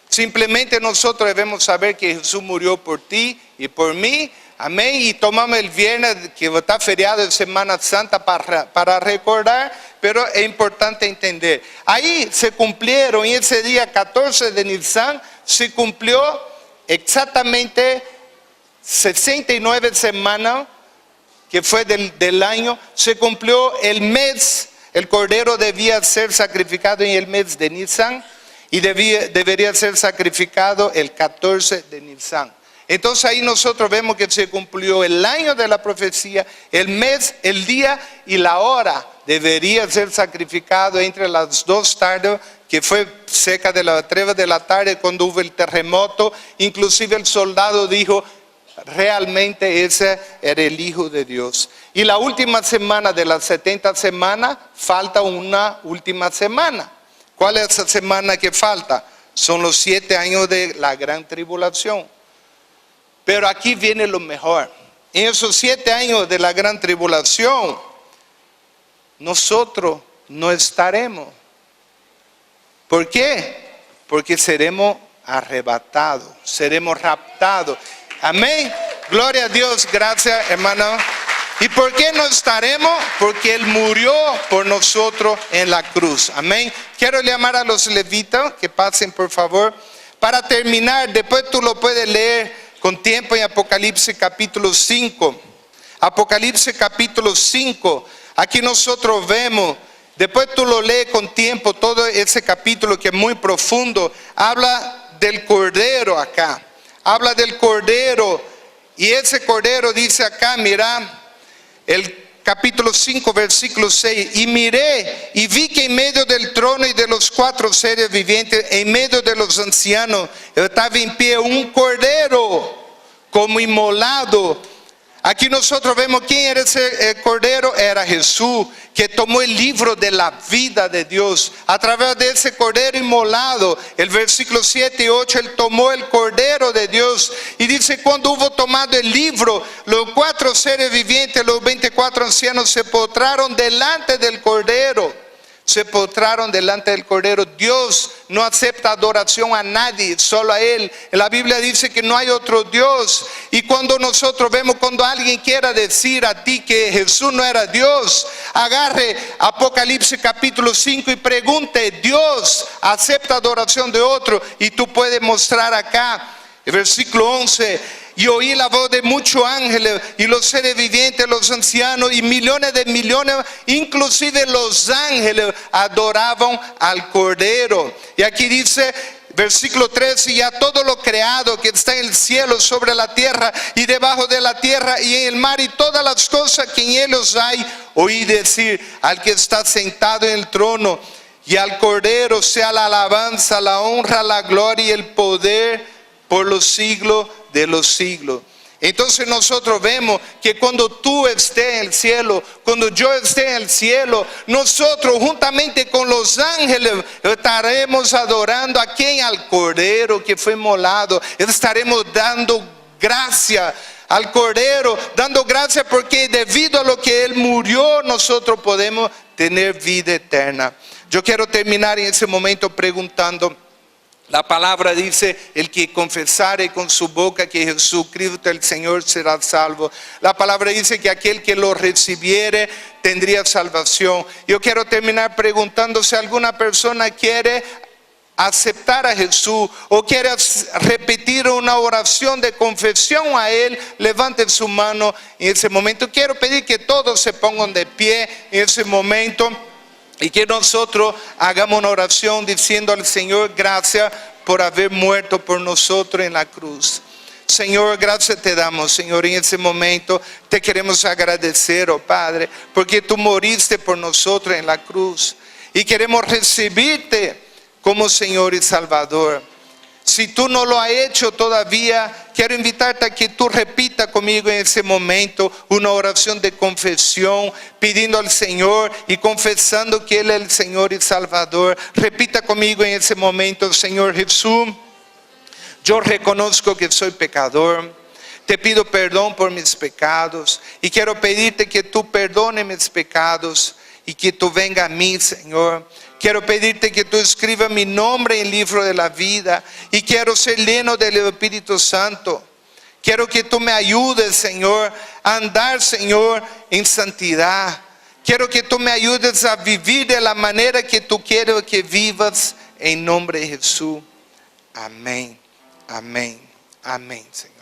Simplemente nosotros debemos saber que Jesús murió por ti y por mí. Amén. Y tomamos el viernes, que está feriado de Semana Santa, para recordar. Pero es importante entender. Ahí se cumplieron, en ese día 14 de Nisan, se cumplió exactamente 69 semanas, que fue del año. Se cumplió el mes. El cordero debía ser sacrificado en el mes de Nisan y debería ser sacrificado el 14 de Nisan. Entonces ahí nosotros vemos que se cumplió el año de la profecía, el mes, el día y la hora. Debería ser sacrificado entre las 2 tardes, que fue cerca de las 3 de la tarde cuando hubo el terremoto. Inclusive el soldado dijo, realmente ese era el Hijo de Dios. Y la última semana de las 70 semanas, falta una última semana. ¿Cuál es esa semana que falta? Son los 7 años de la gran tribulación. Pero aquí viene lo mejor. En esos 7 años de la gran tribulación, nosotros no estaremos. ¿Por qué? Porque seremos arrebatados, seremos raptados. Amén. Gloria a Dios. Gracias, hermano. ¿Y por qué no estaremos? Porque Él murió por nosotros en la cruz. Amén. Quiero llamar a los levitas que pasen, por favor. Para terminar, después tú lo puedes leer con tiempo en Apocalipsis capítulo 5. Apocalipsis capítulo 5. Aquí nosotros vemos, después tú lo lees con tiempo, todo ese capítulo que es muy profundo, habla del Cordero acá. Habla del Cordero. Y ese Cordero dice acá, mira, el capítulo 5, versículo 6. Y miré y vi que en medio del trono y de los 4 seres vivientes, en medio de los ancianos, estaba en pie un Cordero como inmolado. Aquí nosotros vemos quién era ese Cordero. Era Jesús, que tomó el libro de la vida de Dios. A través de ese Cordero inmolado, el versículo 7 y 8, Él tomó el Cordero de Dios. Y dice, cuando hubo tomado el libro, los 4 seres vivientes, los 24 ancianos, se postraron delante del Cordero. Se postraron delante del Cordero. Dios no acepta adoración a nadie, solo a Él. La Biblia dice que no hay otro Dios. Y cuando nosotros vemos, cuando alguien quiera decir a ti que Jesús no era Dios, agarre Apocalipsis capítulo 5 y pregunte, ¿Dios acepta adoración de otro? Y tú puedes mostrar acá, el versículo 11. Y oí la voz de muchos ángeles y los seres vivientes, los ancianos y millones de millones, inclusive los ángeles, adoraban al Cordero. Y aquí dice, versículo 13, y a todo lo creado que está en el cielo, sobre la tierra y debajo de la tierra y en el mar y todas las cosas que en ellos hay, oí decir al que está sentado en el trono y al Cordero sea la alabanza, la honra, la gloria y el poder por los siglos de los siglos. Entonces nosotros vemos que cuando tú estés en el cielo, cuando yo esté en el cielo, nosotros juntamente con los ángeles estaremos adorando a quien, al Cordero que fue inmolado. Estaremos dando gracias al Cordero, dando gracias porque debido a lo que Él murió, nosotros podemos tener vida eterna. Yo quiero terminar en ese momento preguntando. La palabra dice, el que confesare con su boca que Jesucristo el Señor será salvo. La palabra dice que aquel que lo recibiere tendría salvación. Yo quiero terminar preguntando si alguna persona quiere aceptar a Jesús o quiere repetir una oración de confesión a Él. Levante su mano en ese momento. Quiero pedir que todos se pongan de pie en ese momento. Y que nosotros hagamos una oración diciendo al Señor, gracias por haber muerto por nosotros en la cruz. Señor, gracias te damos, Señor, en ese momento te queremos agradecer, oh Padre, porque tú moriste por nosotros en la cruz. Y queremos recibirte como Señor y Salvador. Si tú no lo has hecho todavía, quiero invitarte a que tú repitas conmigo en ese momento una oración de confesión, pidiendo al Señor y confesando que Él es el Señor y Salvador. Repita conmigo en ese momento, Señor Jesús, yo reconozco que soy pecador. Te pido perdón por mis pecados y quiero pedirte que tú perdones mis pecados y que tú vengas a mí, Señor. Quiero pedirte que tú escribas mi nombre en el libro de la vida y quiero ser lleno del Espíritu Santo. Quiero que tú me ayudes, Señor, a andar, Señor, en santidad. Quiero que tú me ayudes a vivir de la manera que tú quieres que vivas en nombre de Jesús. Amén, amén, amén, Señor.